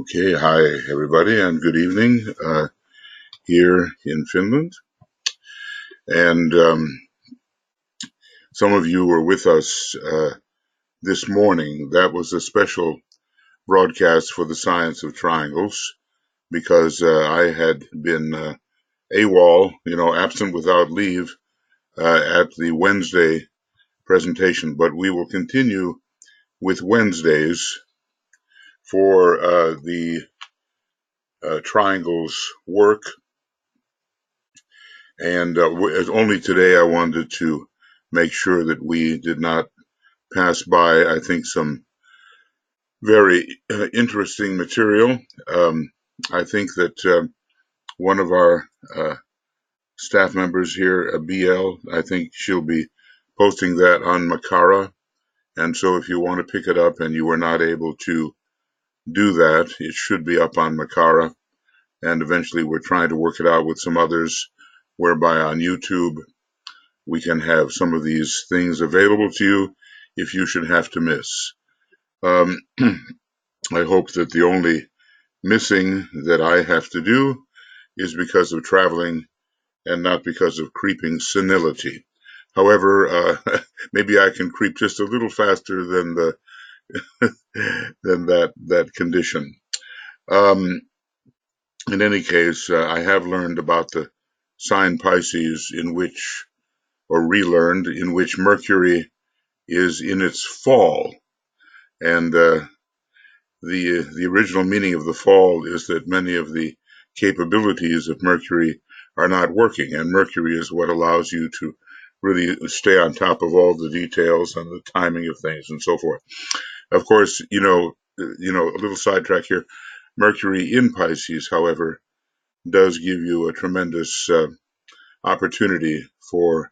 Okay, hi everybody, and good evening here in Finland. And some of you were with us this morning. That was a special broadcast for the science of triangles because I had been AWOL, absent without leave at the Wednesday presentation. But we will continue with Wednesdays for the triangles work. And only today I wanted to make sure that we did not pass by, I think, some very interesting material. I think that one of our staff members here, BL, I think she'll be posting that on Makara. And so if you want to pick it up and you were not able to do that, it should be up on Makara. And eventually we're trying to work it out with some others, whereby on YouTube we can have some of these things available to you if you should have to miss. I hope that the only missing that I have to do is because of traveling and not because of creeping senility. However, maybe I can creep just a little faster than the than that condition. In any case, I have learned about the sign Pisces, or relearned, in which Mercury is in its fall. And the original meaning of the fall is that many of the capabilities of Mercury are not working, and Mercury is what allows you to really stay on top of all the details and the timing of things and so forth. Of course, a little sidetrack here. Mercury in Pisces, however, does give you a tremendous opportunity for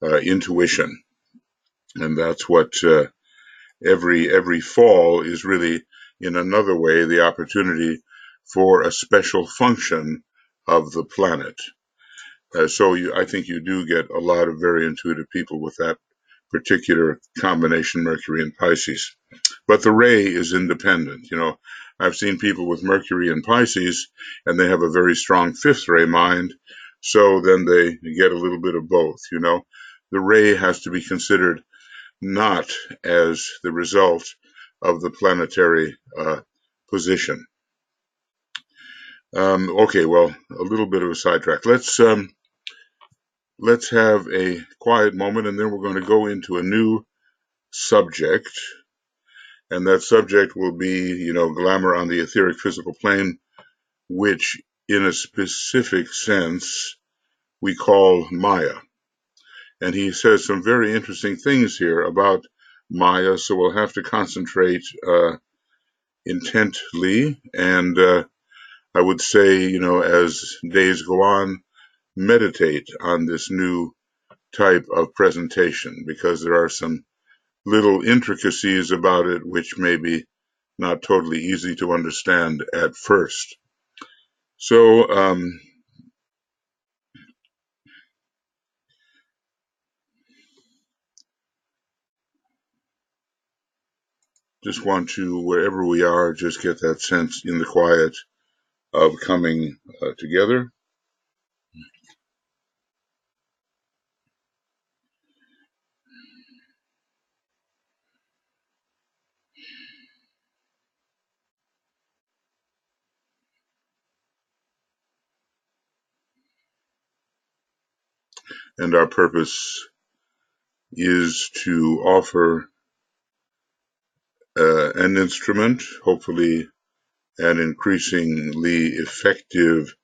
intuition, and that's what every fall is really, in another way, the opportunity for a special function of the planet. So I think you do get a lot of very intuitive people with that particular combination, Mercury and Pisces. But the ray is independent. I've seen people with Mercury and Pisces, and they have a very strong fifth ray mind. So then they get a little bit of both. The ray has to be considered not as the result of the planetary position. Okay, well, a little bit of a sidetrack. Let's have a quiet moment, and then we're going to go into a new subject. And that subject will be, glamour on the etheric physical plane, which in a specific sense we call Maya. And he says some very interesting things here about Maya, so we'll have to concentrate intently. And I would say, as days go on, meditate on this new type of presentation, because there are some little intricacies about it which may be not totally easy to understand at first. So, just want to, wherever we are, just get that sense in the quiet of coming together. And our purpose is to offer an instrument, hopefully an increasingly effective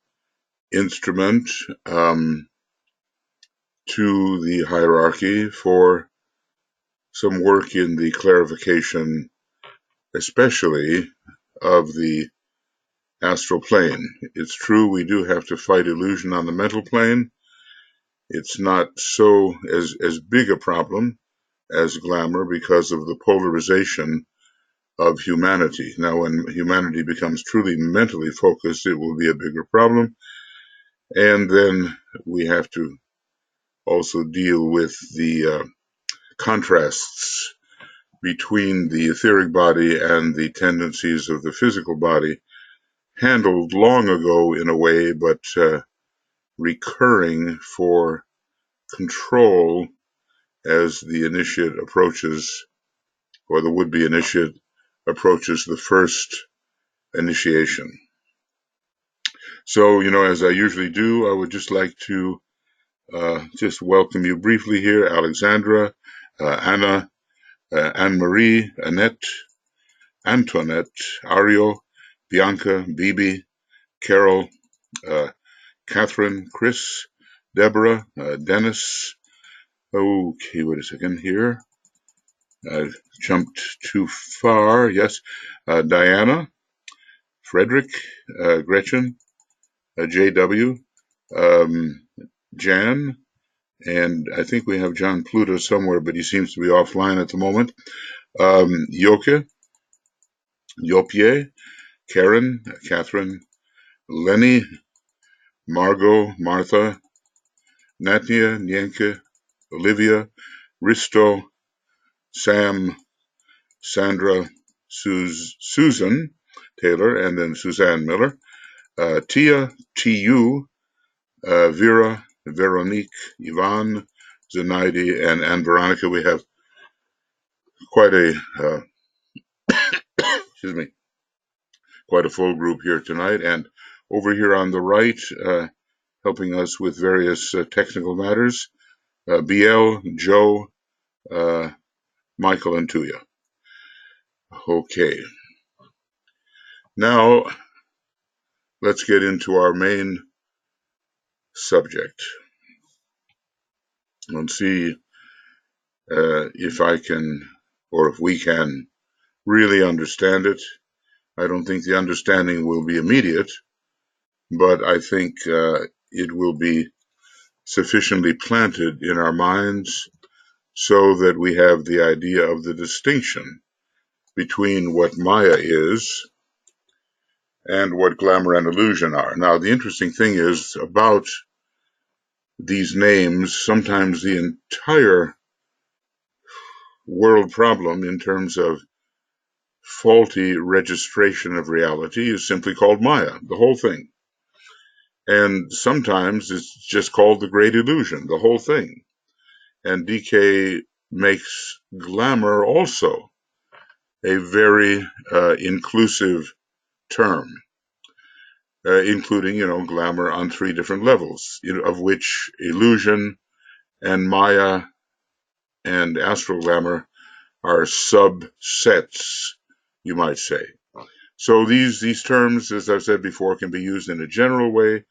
instrument, to the hierarchy for some work in the clarification, especially of the astral plane. It's true we do have to fight illusion on the mental plane. It's not so as big a problem as glamour because of the polarization of humanity. Now, when humanity becomes truly mentally focused, it will be a bigger problem. And then we have to also deal with the contrasts between the etheric body and the tendencies of the physical body, handled long ago in a way, but recurring for control as the initiate approaches, or the would-be initiate approaches the first initiation. So, as I usually do, I would just like to just welcome you briefly here, Alexandra, Anna, Anne-Marie, Annette, Antoinette, Ario, Bianca, Bibi, Carol, Catherine, Chris, Deborah, Dennis. Okay, wait a second here. I jumped too far. Yes, Diana, Frederick, Gretchen, JW, Jan, and I think we have John Pluto somewhere, but he seems to be offline at the moment. Yoke, Yopie, Karen, Catherine, Lenny, Margot, Martha, Natnia, Nyenke, Olivia, Risto, Sam, Sandra, Susan Taylor, and then Suzanne Miller, Tia, TU, Vera, Veronique, Yvonne, Zenaidi, and Veronica. We have quite a excuse me, quite a full group here tonight. And over here on the right, helping us with various technical matters, BL, Joe, Michael, and Tuija. Okay. Now, let's get into our main subject and see if I can, or if we can, really understand it. I don't think the understanding will be immediate, but I think it will be sufficiently planted in our minds so that we have the idea of the distinction between what Maya is and what glamour and illusion are. Now, the interesting thing is about these names, sometimes the entire world problem in terms of faulty registration of reality is simply called Maya, the whole thing. And sometimes it's just called the Great Illusion, the whole thing. And DK makes glamour also a very inclusive term, including, glamour on 3 different levels, of which illusion and Maya and astral glamour are subsets, you might say. So these terms, as I've said before, can be used in a general way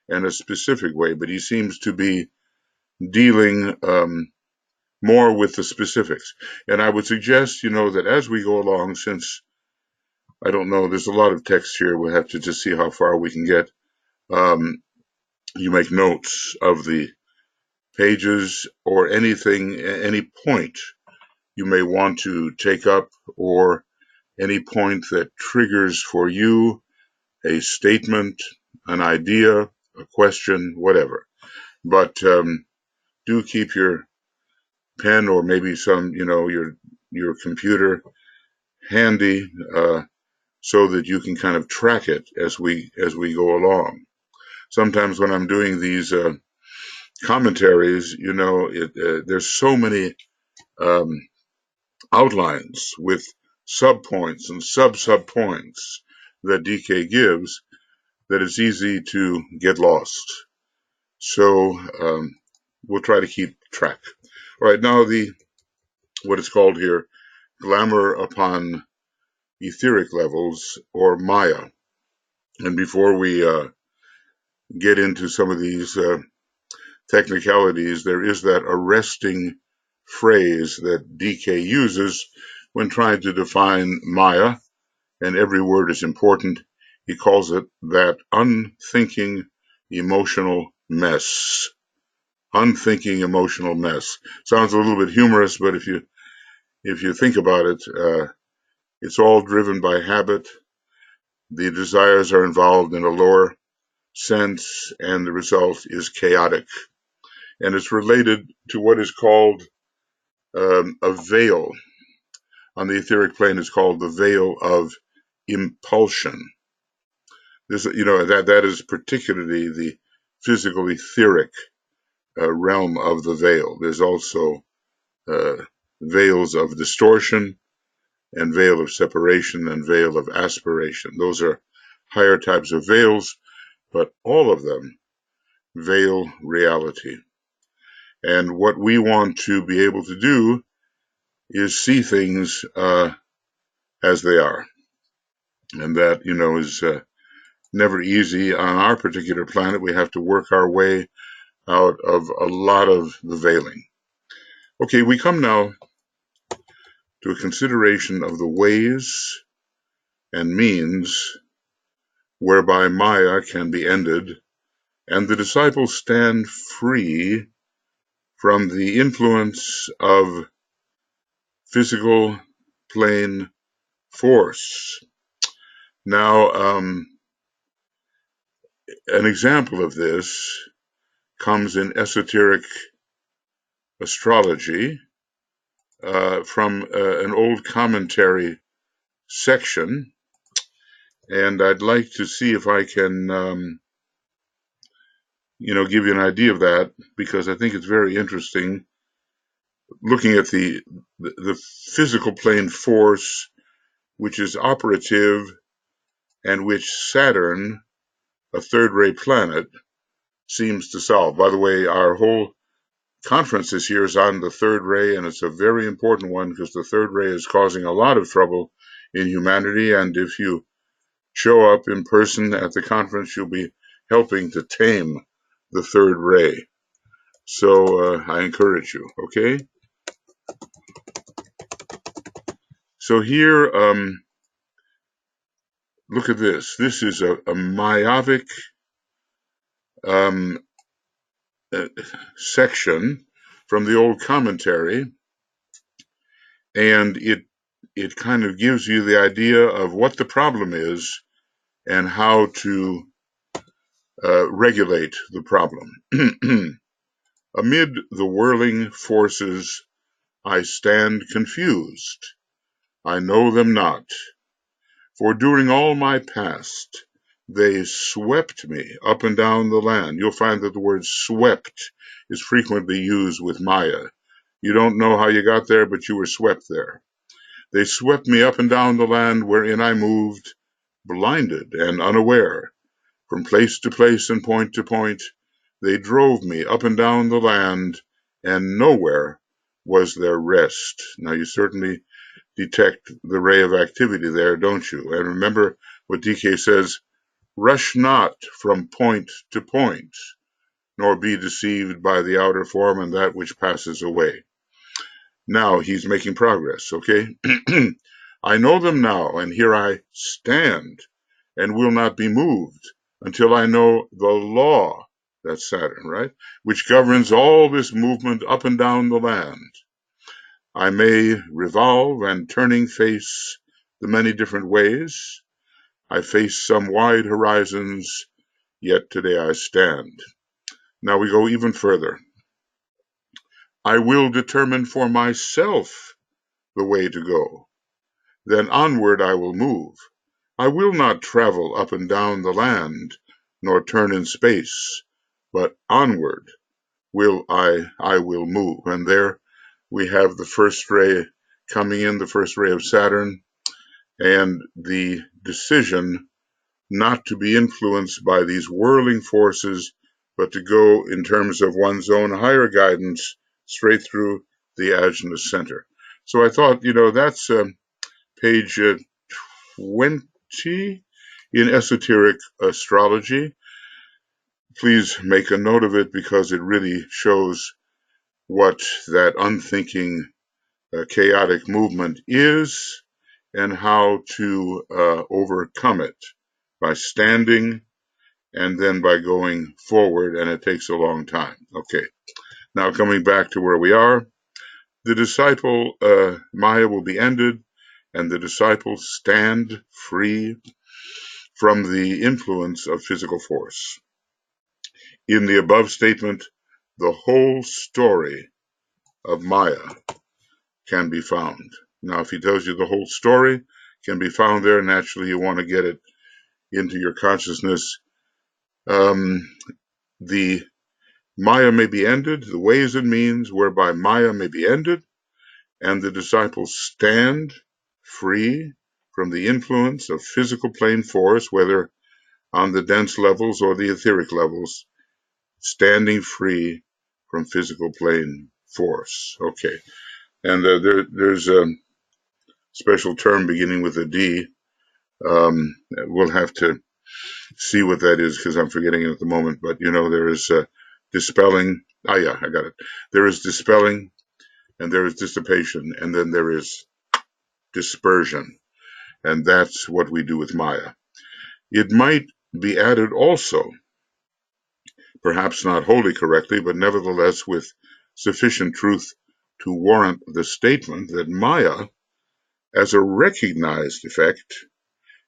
and a specific way, but he seems to be dealing more with the specifics. And I would suggest, that as we go along, since I don't know, there's a lot of text here, we'll have to just see how far we can get. You make notes of the pages or anything, any point you may want to take up, or any point that triggers for you a statement, an idea, a question, whatever. But do keep your pen or maybe some, your computer handy so that you can kind of track it as we go along. Sometimes when I'm doing these commentaries, there's so many outlines with subpoints and sub-subpoints that DK gives that it's easy to get lost. So we'll try to keep track. All right, now what is called here glamour upon etheric levels, or Maya. And before we get into some of these technicalities, there is that arresting phrase that DK uses when trying to define Maya, and every word is important. He calls it that unthinking emotional mess. Unthinking emotional mess. Sounds a little bit humorous, but if you think about it, it's all driven by habit. The desires are involved in a lower sense, and the result is chaotic. And it's related to what is called a veil. On the etheric plane, it's called the veil of impulsion. This, that is particularly the physical etheric realm of the veil. There's also veils of distortion and veil of separation and veil of aspiration. Those are higher types of veils, but all of them veil reality. And what we want to be able to do is see things as they are. And that, is never easy. On our particular planet, we have to work our way out of a lot of the veiling. Okay, we come now to a consideration of the ways and means whereby Maya can be ended, and the disciples stand free from the influence of physical plane force. Now, an example of this comes in Esoteric Astrology from an old commentary section, and I'd like to see if I can, give you an idea of that, because I think it's very interesting looking at the physical plane force, which is operative, and which Saturn, a third-ray planet, seems to solve. By the way, our whole conference this year is on the third ray, and it's a very important one because the third ray is causing a lot of trouble in humanity, and if you show up in person at the conference, you'll be helping to tame the third ray. So I encourage you, okay? So here, look at this. This is a mayavic section from the old commentary, and it kind of gives you the idea of what the problem is and how to regulate the problem. Amid the whirling forces, I stand confused. I know them not. For during all my past, they swept me up and down the land. You'll find that the word swept is frequently used with Maya. You don't know how you got there, but you were swept there. They swept me up and down the land wherein I moved, blinded and unaware. From place to place and point to point, they drove me up and down the land, and nowhere was there rest. Now you certainly detect the ray of activity there, don't you? And remember what DK says, rush not from point to point, nor be deceived by the outer form and that which passes away. Now he's making progress, okay? I know them now, and here I stand, and will not be moved until I know the law, that's Saturn, right, which governs all this movement up and down the land. I may revolve and turning face the many different ways. I face some wide horizons, yet today I stand. Now we go even further. I will determine for myself the way to go. Then onward I will move. I will not travel up and down the land, nor turn in space, but onward will I will move. And there we have the first ray coming in, the first ray of Saturn, and the decision not to be influenced by these whirling forces, but to go in terms of one's own higher guidance straight through the Ajna center. So I thought, that's page 20 in Esoteric Astrology. Please make a note of it because it really shows what that unthinking chaotic movement is and how to overcome it by standing and then by going forward, and it takes a long time. Okay, now coming back to where we are, the disciple Maya will be ended, and the disciples stand free from the influence of physical force. In the above statement, the whole story of Maya can be found. Now, if he tells you the whole story can be found there, naturally you want to get it into your consciousness, the Maya may be ended, the ways and means whereby Maya may be ended, and the disciples stand free from the influence of physical plane force, whether on the dense levels or the etheric levels, standing free from physical plane force. Okay, and there's a special term beginning with a D. We'll have to see what that is because I'm forgetting it at the moment, but there is dispelling. Yeah, I got it. There is dispelling, and there is dissipation, and then there is dispersion, and that's what we do with Maya. It might be added also, perhaps not wholly correctly, but nevertheless with sufficient truth to warrant the statement that Maya, as a recognized effect,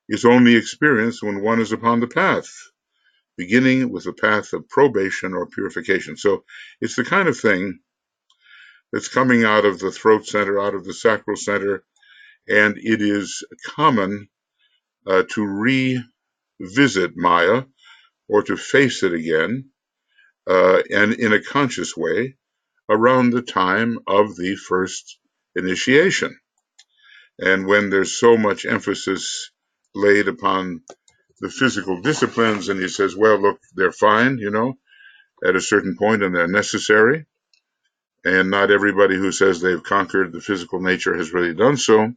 is only experienced when one is upon the path, beginning with the path of probation or purification. So it's the kind of thing that's coming out of the throat center, out of the sacral center, and it is common to revisit Maya or to face it again, and in a conscious way, around the time of the first initiation. And when there's so much emphasis laid upon the physical disciplines, and he says, well, look, they're fine, at a certain point, and they're necessary. And not everybody who says they've conquered the physical nature has really done so,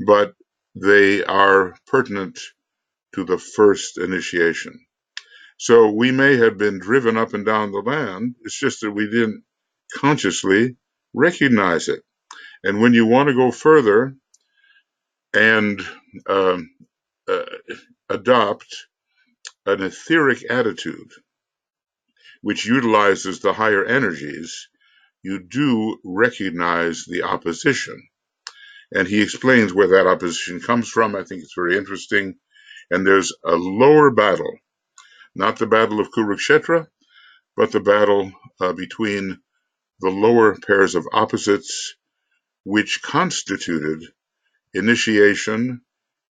but they are pertinent to the first initiation. So we may have been driven up and down the land. It's just that we didn't consciously recognize it. And when you want to go further and adopt an etheric attitude, which utilizes the higher energies, you do recognize the opposition. And he explains where that opposition comes from. I think it's very interesting. And there's a lower battle, not the battle of Kurukshetra, but the battle between the lower pairs of opposites, which constituted initiation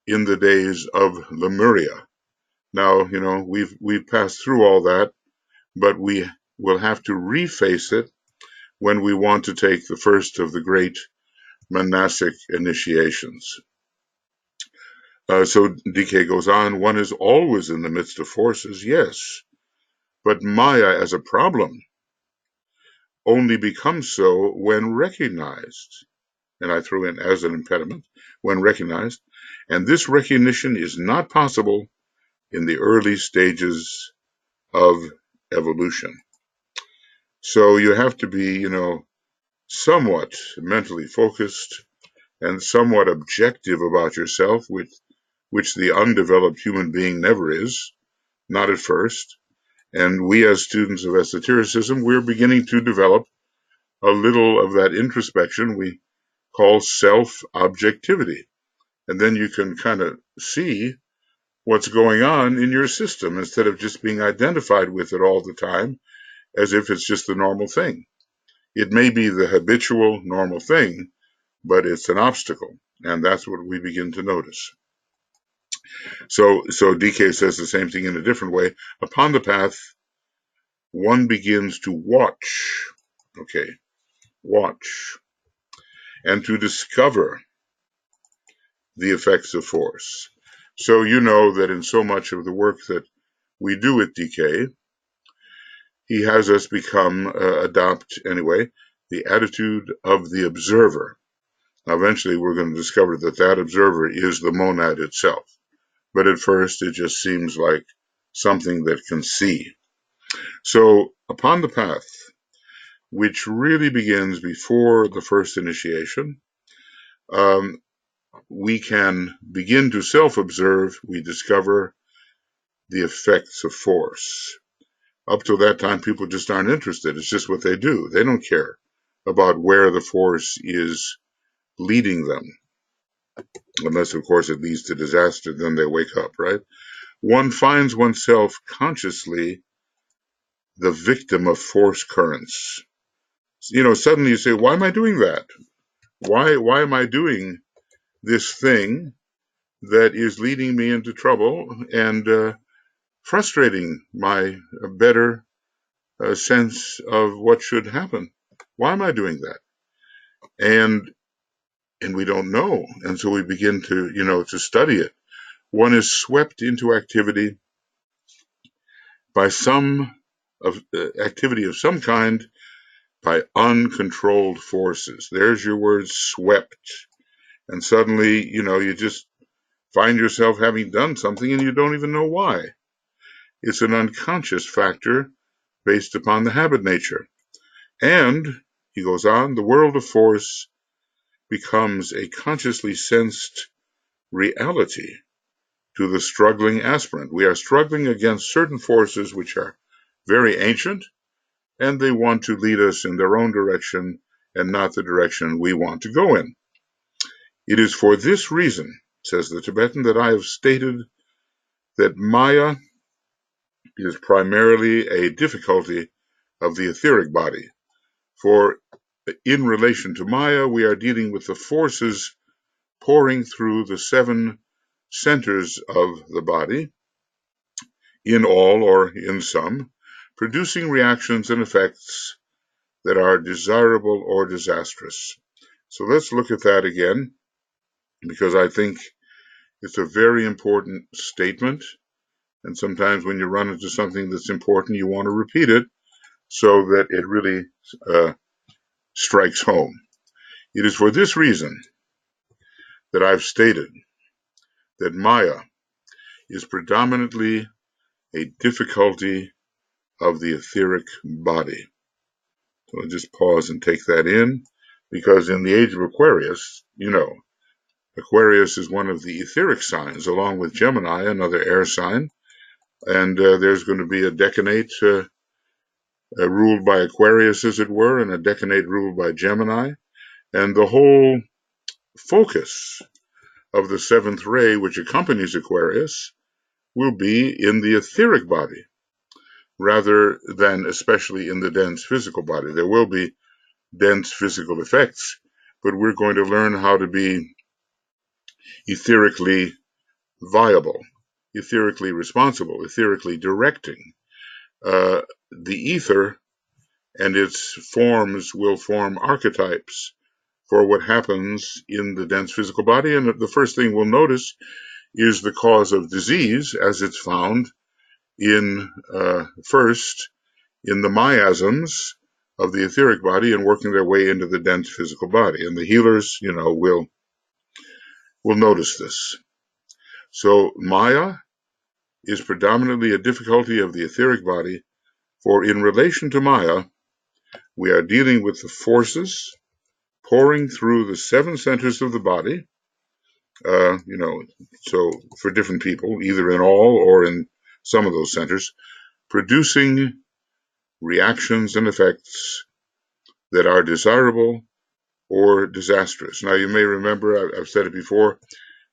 in the days of Lemuria. Now, we've passed through all that, but we will have to reface it when we want to take the first of the great monastic initiations. So DK goes on, one is always in the midst of forces, yes, but Maya as a problem only becomes so when recognized. And I threw in as an impediment, when recognized. And this recognition is not possible in the early stages of evolution. So you have to be, somewhat mentally focused and somewhat objective about yourself, which the undeveloped human being never is, not at first. And we as students of esotericism, we're beginning to develop a little of that introspection we call self-objectivity. And then you can kind of see what's going on in your system instead of just being identified with it all the time as if it's just the normal thing. It may be the habitual normal thing, but it's an obstacle. And that's what we begin to notice. So DK says the same thing in a different way. Upon the path, one begins to watch, and to discover the effects of force. So you know that in so much of the work that we do with DK, he has us adopt the attitude of the observer. Now, eventually we're going to discover that observer is the monad itself. But at first it just seems like something that can see. So upon the path, which really begins before the first initiation, we can begin to self-observe. We discover the effects of force. Up till that time, people just aren't interested. It's just what they do. They don't care about where the force is leading them. Unless, of course, it leads to disaster, then they wake up, right? One finds oneself consciously the victim of force currents. Suddenly you say, why am I doing that? Why am I doing this thing that is leading me into trouble and frustrating my better sense of what should happen. Why am I doing that? And we don't know, and so we begin to study it. One is swept into activity by some of activity of some kind by uncontrolled forces. There's your word, swept. And suddenly, you just find yourself having done something and you don't even know why. It's an unconscious factor based upon the habit nature. And, he goes on, the world of force becomes a consciously sensed reality to the struggling aspirant. We are struggling against certain forces which are very ancient, and they want to lead us in their own direction and not the direction we want to go in. It is for this reason, says the Tibetan, that I have stated that Maya is primarily a difficulty of the etheric body. For in relation to Maya, we are dealing with the forces pouring through the 7 centers of the body, in all or in some, producing reactions and effects that are desirable or disastrous. So let's look at that again, because I think it's a very important statement. And sometimes when you run into something that's important, you want to repeat it so that it really strikes home. It is for this reason that I've stated that Maya is predominantly a difficulty of the etheric body. So I'll just pause and take that in, because in the age of Aquarius, Aquarius is one of the etheric signs, along with Gemini, another air sign, and there's going to be a decanate ruled by Aquarius, as it were, and a decanate ruled by Gemini, and the whole focus of the 7th ray, which accompanies Aquarius, will be in the etheric body, rather than especially in the dense physical body. There will be dense physical effects, but we're going to learn how to be etherically viable, etherically responsible, etherically directing. The ether and its forms will form archetypes for what happens in the dense physical body. And the first thing we'll notice is the cause of disease, as it's found in first in the miasms of the etheric body and working their way into the dense physical body. And the healers, will notice this. So Maya is predominantly a difficulty of the etheric body, for in relation to Maya, we are dealing with the forces pouring through the 7 centers of the body, so for different people, either in all or in some of those centers, producing reactions and effects that are desirable or disastrous. Now, you may remember, I've said it before,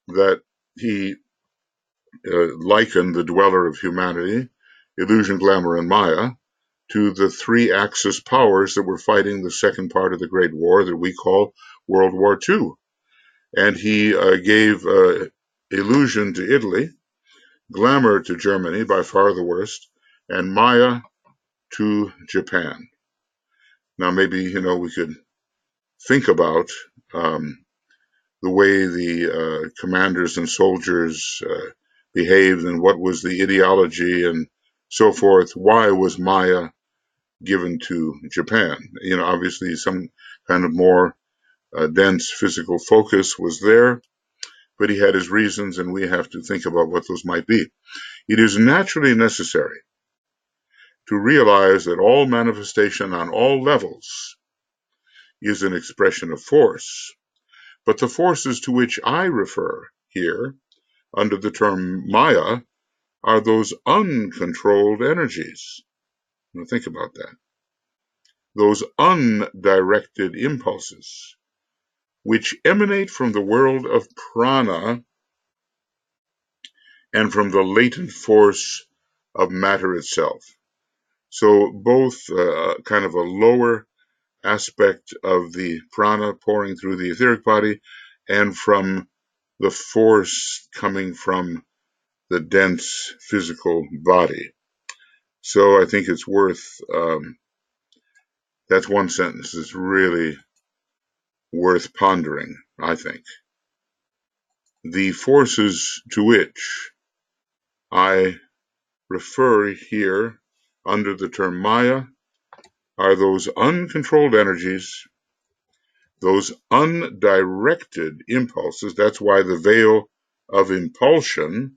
that he likened the dweller of humanity, illusion, glamour, and Maya, to the 3 Axis powers that were fighting the second part of the Great War that we call World War II. And he gave illusion to Italy, glamour to Germany, by far the worst, and Maya to Japan. Now, maybe, we could think about the way the commanders and soldiers behaved and what was the ideology and so forth. Why was Maya given to Japan? Obviously some kind of more dense physical focus was there, but he had his reasons, and we have to think about what those might be. It is naturally necessary to realize that all manifestation on all levels is an expression of force, but the forces to which I refer here under the term Maya are those uncontrolled energies. Now think about that. Those undirected impulses, which emanate from the world of prana and from the latent force of matter itself. So both kind of a lower aspect of the prana pouring through the etheric body, and from the force coming from the dense physical body. So I think it's worth, that's one sentence that's really worth pondering, I think. The forces to which I refer here under the term Maya are those uncontrolled energies, those undirected impulses. That's why the veil of impulsion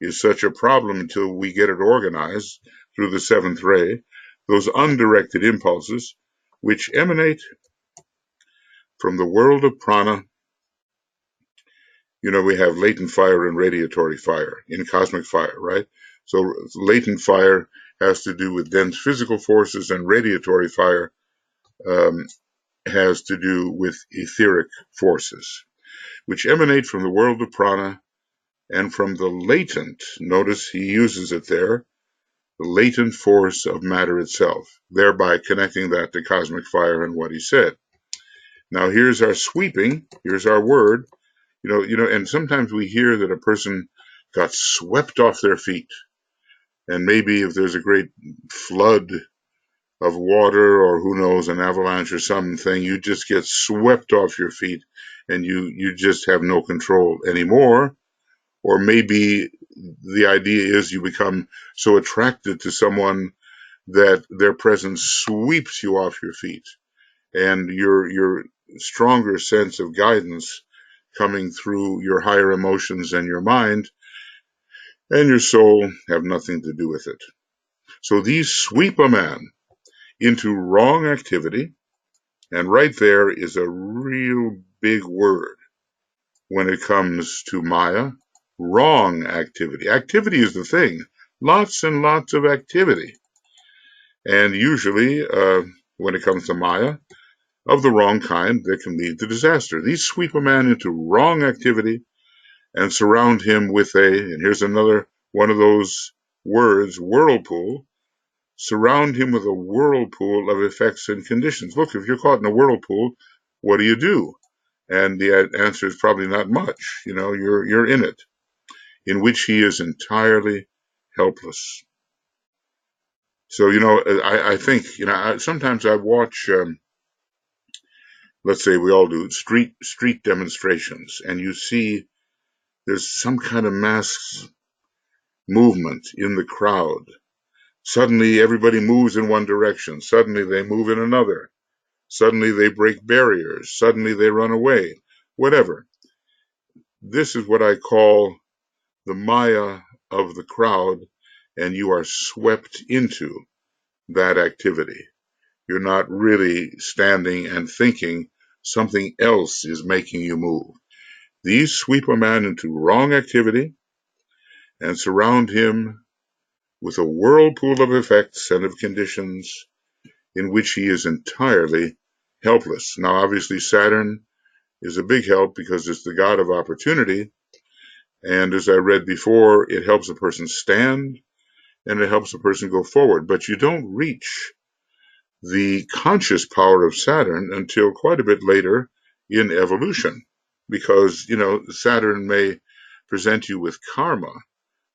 is such a problem until we get it organized through the seventh ray. Those undirected impulses, which emanate from the world of prana. You know, we have latent fire and radiatory fire in cosmic fire, right? So latent fire has to do with dense physical forces, and radiatory fire has to do with etheric forces, which emanate from the world of prana and from the latent, notice he uses it there, the latent force of matter itself, thereby connecting that to cosmic fire and what he said. Now here's our sweeping, here's our word, and sometimes we hear that a person got swept off their feet. And maybe if there's a great flood of water, or who knows, an avalanche or something, you just get swept off your feet and you just have no control anymore. Or maybe the idea is you become so attracted to someone that their presence sweeps you off your feet, and your stronger sense of guidance coming through your higher emotions and your mind and your soul have nothing to do with it. So these sweep a man into wrong activity, and right there is a real big word when it comes to Maya. Wrong activity. Activity is the thing. Lots and lots of activity. And usually, when it comes to Maya, of the wrong kind that can lead to disaster. These sweep a man into wrong activity and surround him with and here's another one of those words, whirlpool. Surround him with a whirlpool of effects and conditions. Look, if you're caught in a whirlpool, what do? And the answer is probably not much. You're in it, in which he is entirely helpless. So, I think, sometimes I watch, let's say we all do, street demonstrations, and you see there's some kind of mass movement in the crowd. Suddenly everybody moves in one direction. Suddenly they move in another. Suddenly they break barriers. Suddenly they run away. Whatever. This is what I call the Maya of the crowd, and you are swept into that activity. You're not really standing and thinking. Something else is making you move. These sweep a man into wrong activity and surround him with a whirlpool of effects and of conditions in which he is entirely helpless. Now, obviously, Saturn is a big help because it's the god of opportunity. And as I read before, it helps a person stand and it helps a person go forward. But you don't reach the conscious power of Saturn until quite a bit later in evolution, because, Saturn may present you with karma,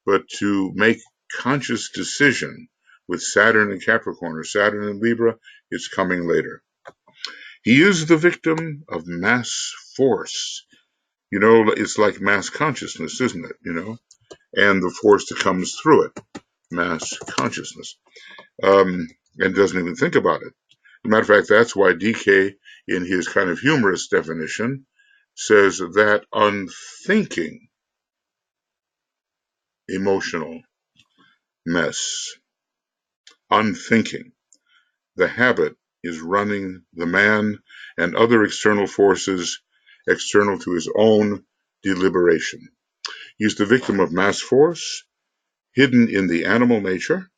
but to make conscious decision with Saturn in Capricorn or Saturn in Libra, it's coming later. He is the victim of mass force. It's like mass consciousness, isn't it? And the force that comes through it, mass consciousness, and doesn't even think about it. As a matter of fact, that's why DK, in his kind of humorous definition, says that unthinking emotional mess, unthinking, the habit is running the man and other external forces external to his own deliberation. He's the victim of mass force, hidden in the animal nature,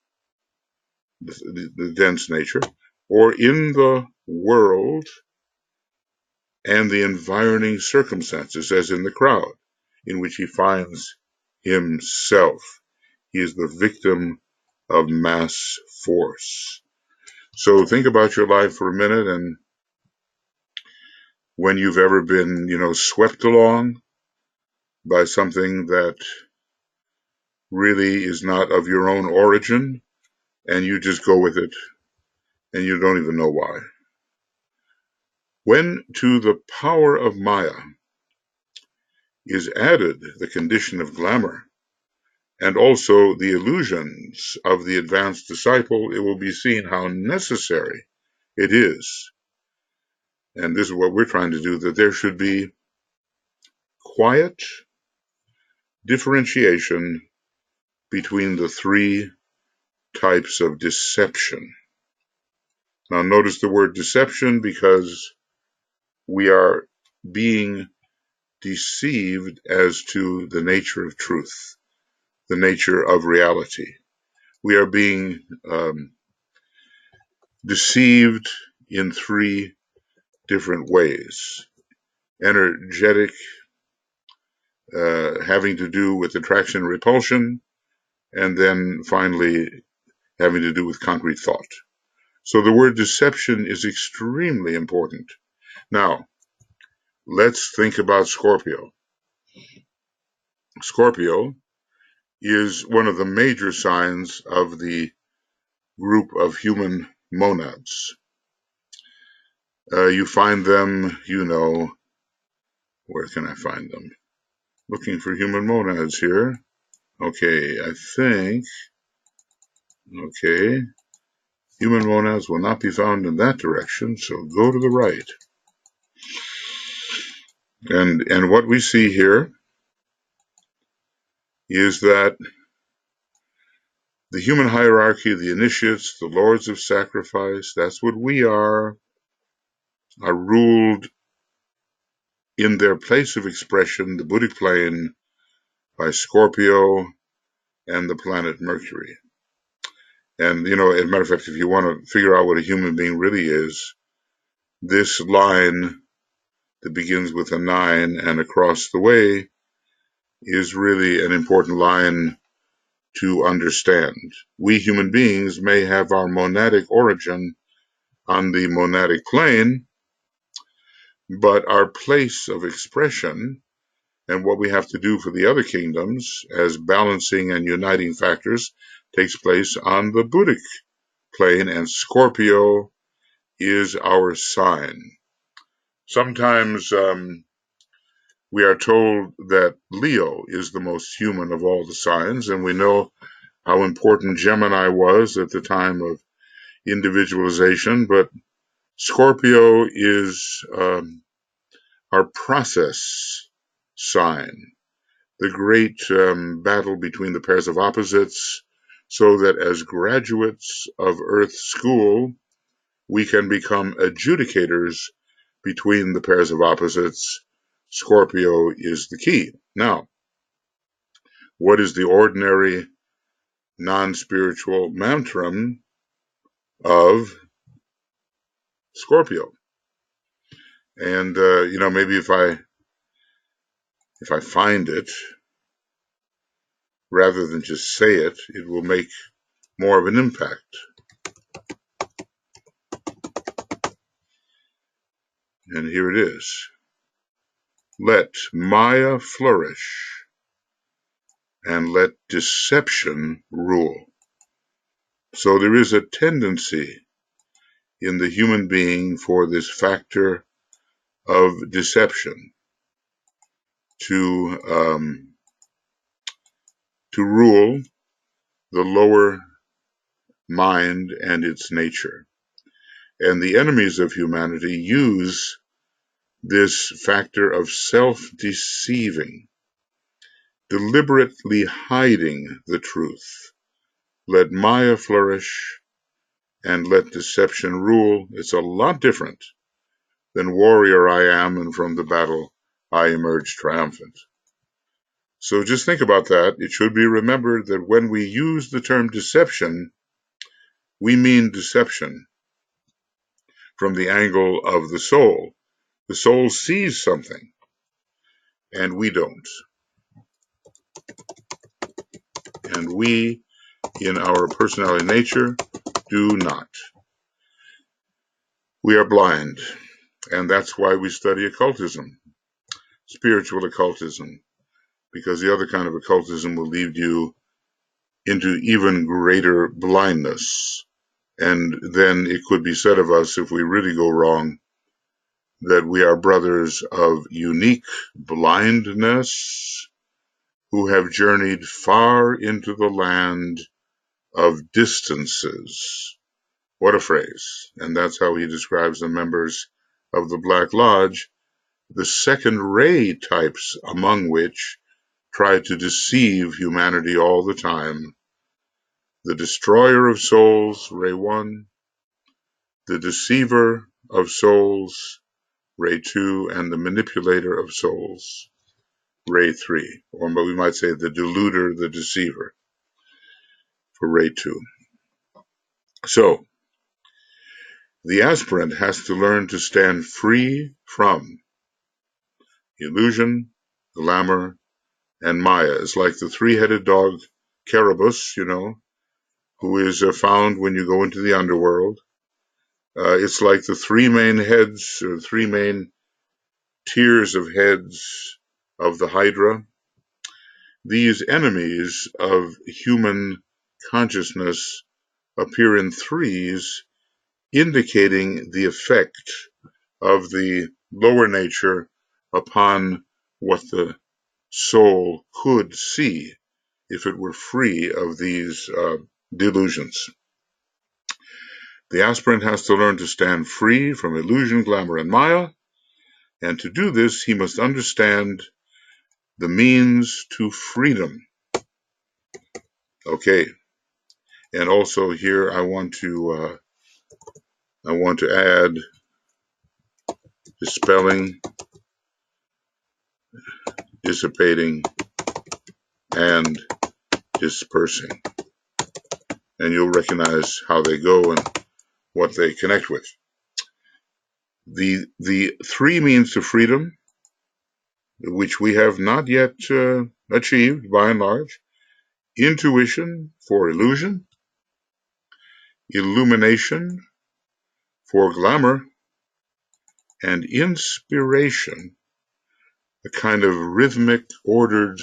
the dense nature, or in the world and the environing circumstances, as in the crowd, in which he finds himself. He is the victim of mass force. So think about your life for a minute, and when you've ever been, swept along by something that really is not of your own origin, and you just go with it, and you don't even know why. When to the power of Maya is added the condition of glamour, and also the illusions of the advanced disciple, it will be seen how necessary it is, and this is what we're trying to do, that there should be quiet differentiation between the three types of deception. Now notice the word deception, because we are being deceived as to the nature of truth, the nature of reality. We are being deceived in three different ways. Energetic, having to do with attraction and repulsion, and then finally having to do with concrete thought. So the word deception is extremely important. Now, let's think about Scorpio. Scorpio is one of the major signs of the group of human monads. You find them, where can I find them? Looking for human monads here. Okay, I think, human monads will not be found in that direction, so go to the right. And what we see here is that the human hierarchy, the initiates, the lords of sacrifice, that's what we are ruled in their place of expression, the Buddhic plane, by Scorpio and the planet Mercury. And, as a matter of fact, if you want to figure out what a human being really is, this line that begins with a 9 and across the way is really an important line to understand. We human beings may have our monadic origin on the monadic plane, but our place of expression and what we have to do for the other kingdoms as balancing and uniting factors takes place on the Buddhic plane, and Scorpio is our sign. Sometimes we are told that Leo is the most human of all the signs, and we know how important Gemini was at the time of individualization, but Scorpio is our process sign, the great battle between the pairs of opposites, so that as graduates of Earth School, we can become adjudicators between the pairs of opposites. Scorpio is the key. Now, what is the ordinary non-spiritual mantram of Scorpio? And, maybe if I find it, rather than just say it, it will make more of an impact. And here it is. Let Maya flourish, and let deception rule. So there is a tendency in the human being for this factor of deception to rule the lower mind and its nature. And the enemies of humanity use this factor of self-deceiving, deliberately hiding the truth. Let Maya flourish and let deception rule. It's a lot different than warrior I am, and from the battle I emerge triumphant. So just think about that. It should be remembered that when we use the term deception, we mean deception from the angle of the soul. The soul sees something, and we don't. And we, in our personality nature, do not. We are blind, and that's why we study occultism, spiritual occultism, because the other kind of occultism will lead you into even greater blindness. And then it could be said of us, if we really go wrong, that we are brothers of unique blindness who have journeyed far into the land of distances. What a phrase. And that's how he describes the members of the Black Lodge, the second ray types among which try to deceive humanity all the time. The destroyer of souls, ray 1, the deceiver of souls, ray 2, and the manipulator of souls, ray 3, or we might say the deluder, the deceiver, for ray 2. So, the aspirant has to learn to stand free from illusion, glamour, and Maya. It's like the three-headed dog, Carabus, who is found when you go into the underworld. It's like the three main heads, or three main tiers of heads of the Hydra. These enemies of human consciousness appear in threes, indicating the effect of the lower nature upon what the soul could see if it were free of these delusions. The aspirant has to learn to stand free from illusion, glamour, and Maya, and to do this, he must understand the means to freedom. Okay, and also here I want to add dispelling, dissipating, and dispersing. And you'll recognize how they go and what they connect with. The three means to freedom, which we have not yet achieved by and large: intuition for illusion, illumination for glamour, and inspiration, a kind of rhythmic, ordered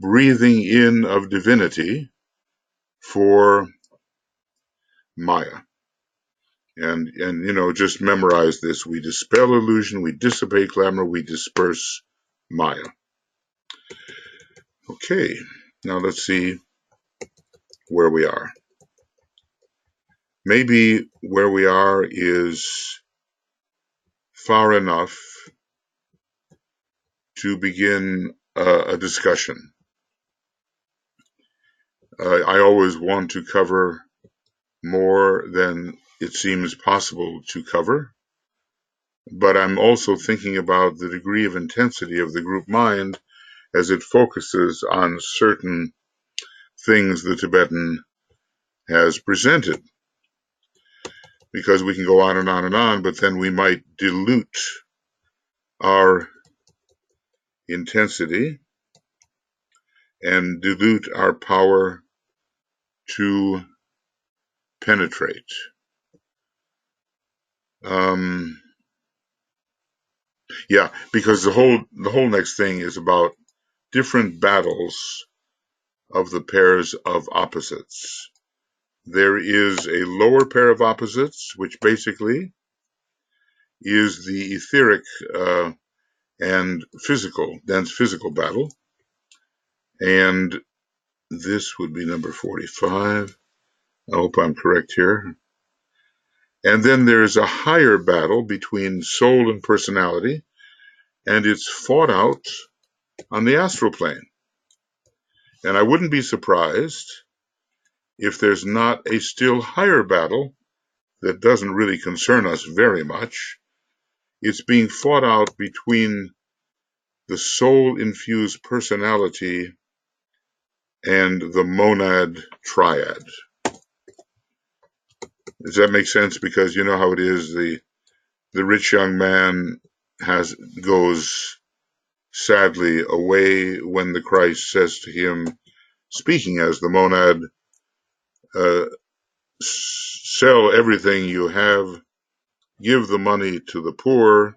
breathing in of divinity, for Maya. And just memorize this. We dispel illusion, we dissipate glamour, we disperse Maya. Okay, now let's see where we are. Maybe where we are is far enough to begin a discussion. I always want to cover more than it seems possible to cover, but I'm also thinking about the degree of intensity of the group mind as it focuses on certain things the Tibetan has presented. Because we can go on and on and on, but then we might dilute our intensity and dilute our power to penetrate. Because the whole next thing is about different battles of the pairs of opposites. There is a lower pair of opposites, which basically is the etheric and dense physical battle. And this would be number 45. I hope I'm correct here. And then there's a higher battle between soul and personality, and it's fought out on the astral plane. And I wouldn't be surprised if there's not a still higher battle that doesn't really concern us very much. It's being fought out between the soul-infused personality and the monad triad. Does that make sense? Because you know how it is, the rich young man goes sadly away when the Christ says to him, speaking as the monad, sell everything you have, give the money to the poor,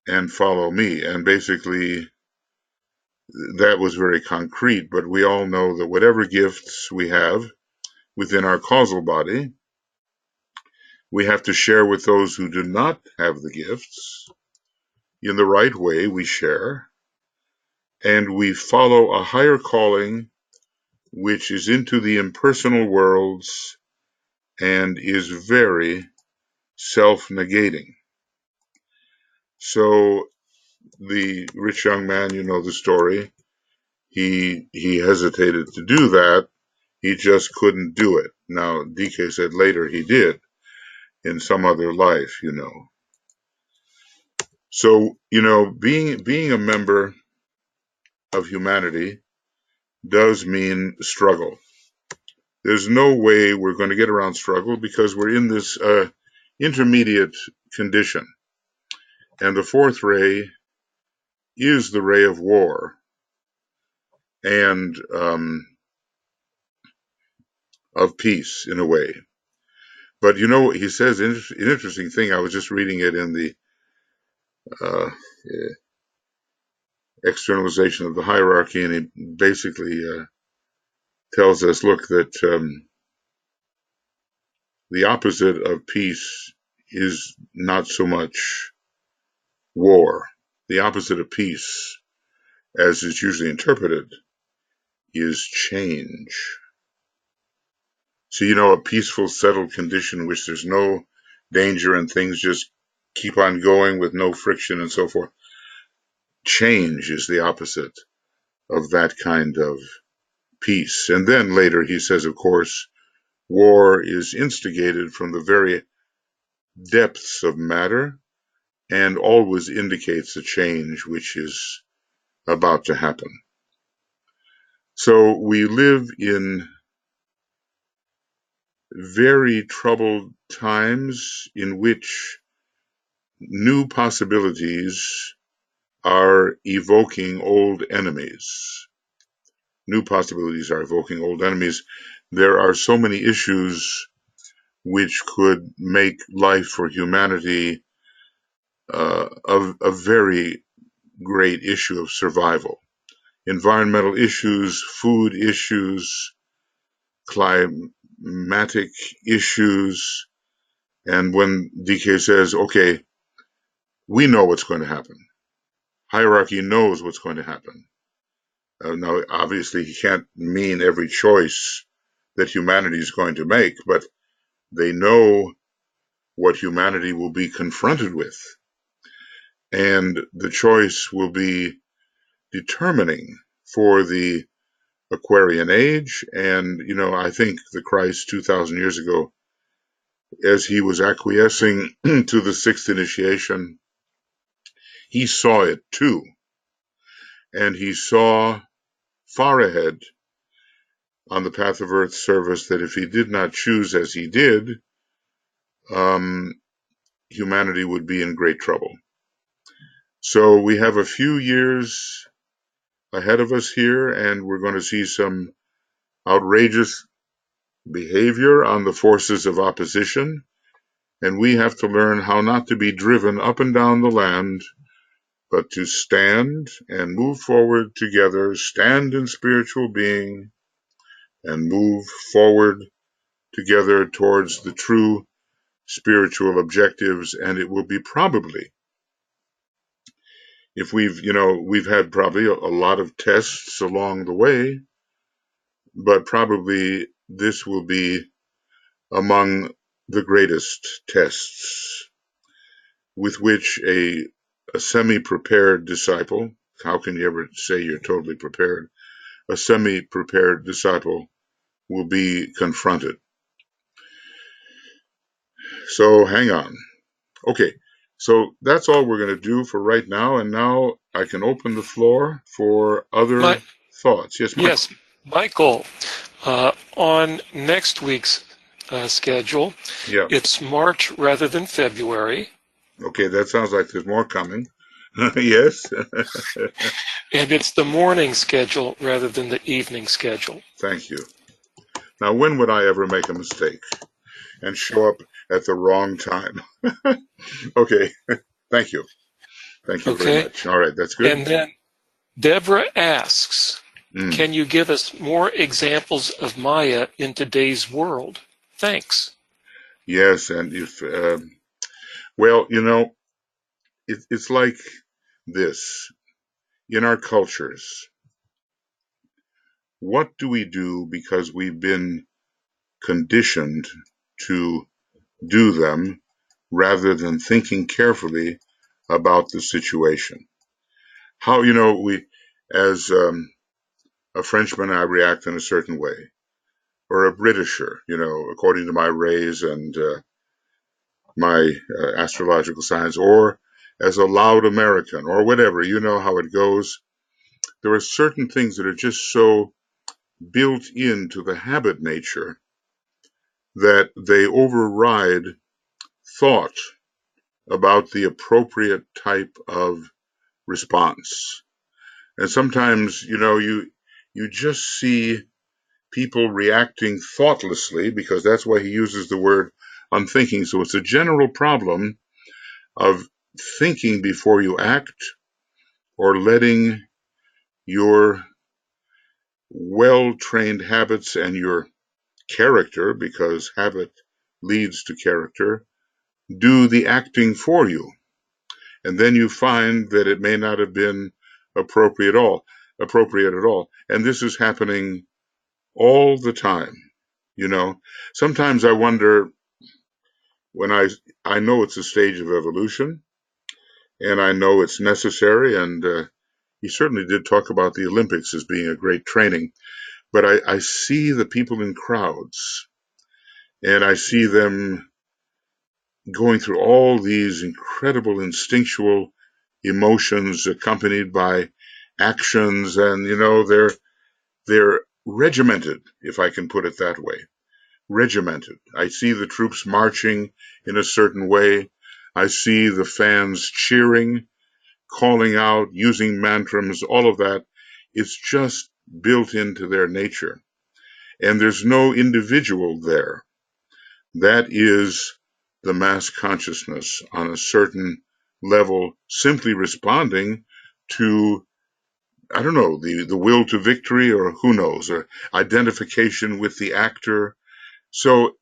and follow me. And basically, that was very concrete, but we all know that whatever gifts we have within our causal body, we have to share with those who do not have the gifts. In the right way, we share, and we follow a higher calling, which is into the impersonal worlds and is very self-negating. So the rich young man, you know the story, he hesitated to do that. He just couldn't do it. Now, DK said later he did in some other life, you know. So, you know, being a member of humanity does mean struggle. There's no way we're going to get around struggle because we're in this intermediate condition. And the fourth ray is the ray of war and of peace in a way. But you know, he says an interesting thing. I was just reading it in the externalization of the hierarchy, and he basically tells us, look, that the opposite of peace is not so much war. The opposite of peace, as is usually interpreted, is change. So, you know, a peaceful, settled condition in which there's no danger and things just keep on going with no friction and so forth. Change is the opposite of that kind of peace. And then later he says, of course, war is instigated from the very depths of matter and always indicates a change which is about to happen. So we live in very troubled times in which new possibilities are evoking old enemies. New possibilities are evoking old enemies. There are so many issues which could make life for humanity a very great issue of survival. Environmental issues, food issues, climatic issues. And when DK says, okay, we know what's going to happen. Hierarchy knows what's going to happen. Now, obviously, he can't mean every choice that humanity is going to make, but they know what humanity will be confronted with. And the choice will be determining for the Aquarian age. And, you know, I think the Christ 2,000 years ago, as he was acquiescing to the sixth initiation, he saw it too. And he saw far ahead on the path of Earth service that if he did not choose as he did, humanity would be in great trouble. So we have a few years ahead of us here, and we're going to see some outrageous behavior on the forces of opposition, and we have to learn how not to be driven up and down the land, but to stand and move forward together, stand in spiritual being, and move forward together towards the true spiritual objectives. And it will be probably, if we've had probably a lot of tests along the way, but probably this will be among the greatest tests with which a semi-prepared disciple, how can you ever say you're totally prepared? A semi-prepared disciple will be confronted. So hang on. Okay, so that's all we're going to do for right now, and now I can open the floor for other thoughts. Yes, Michael. Yes, Michael, on next week's schedule, it's March rather than February. Okay, that sounds like there's more coming. Yes. And it's the morning schedule rather than the evening schedule. Thank you. Now, when would I ever make a mistake and show up at the wrong time? Okay, thank you. Thank you very much. All right, that's good. And then Deborah asks, Mm. can you give us more examples of Maya in today's world? Thanks. Yes, and if, well, it's like this. In our cultures, what do we do because we've been conditioned to do them rather than thinking carefully about the situation? How, as a Frenchman, I react in a certain way, or a Britisher, according to my race and my astrological signs, or as a loud American, or whatever, you know how it goes. There are certain things that are just so built into the habit nature that they override thought about the appropriate type of response. And sometimes, you just see people reacting thoughtlessly, because that's why he uses the word unthinking. So it's a general problem of thinking before you act, or letting your well-trained habits and your character, because habit leads to character, do the acting for you. And then you find that it may not have been appropriate at all. And this is happening all the time. Sometimes I wonder, when I know it's a stage of evolution, and I know it's necessary, and he certainly did talk about the Olympics as being a great training, but I see the people in crowds, and I see them going through all these incredible instinctual emotions accompanied by actions, and they're regimented, if I can put it that way. Regimented. I see the troops marching in a certain way. I see the fans cheering, calling out, using mantras, all of that. It's just built into their nature. And there's no individual there. That is the mass consciousness on a certain level, simply responding to, I don't know, the will to victory, or who knows, or identification with the actor. So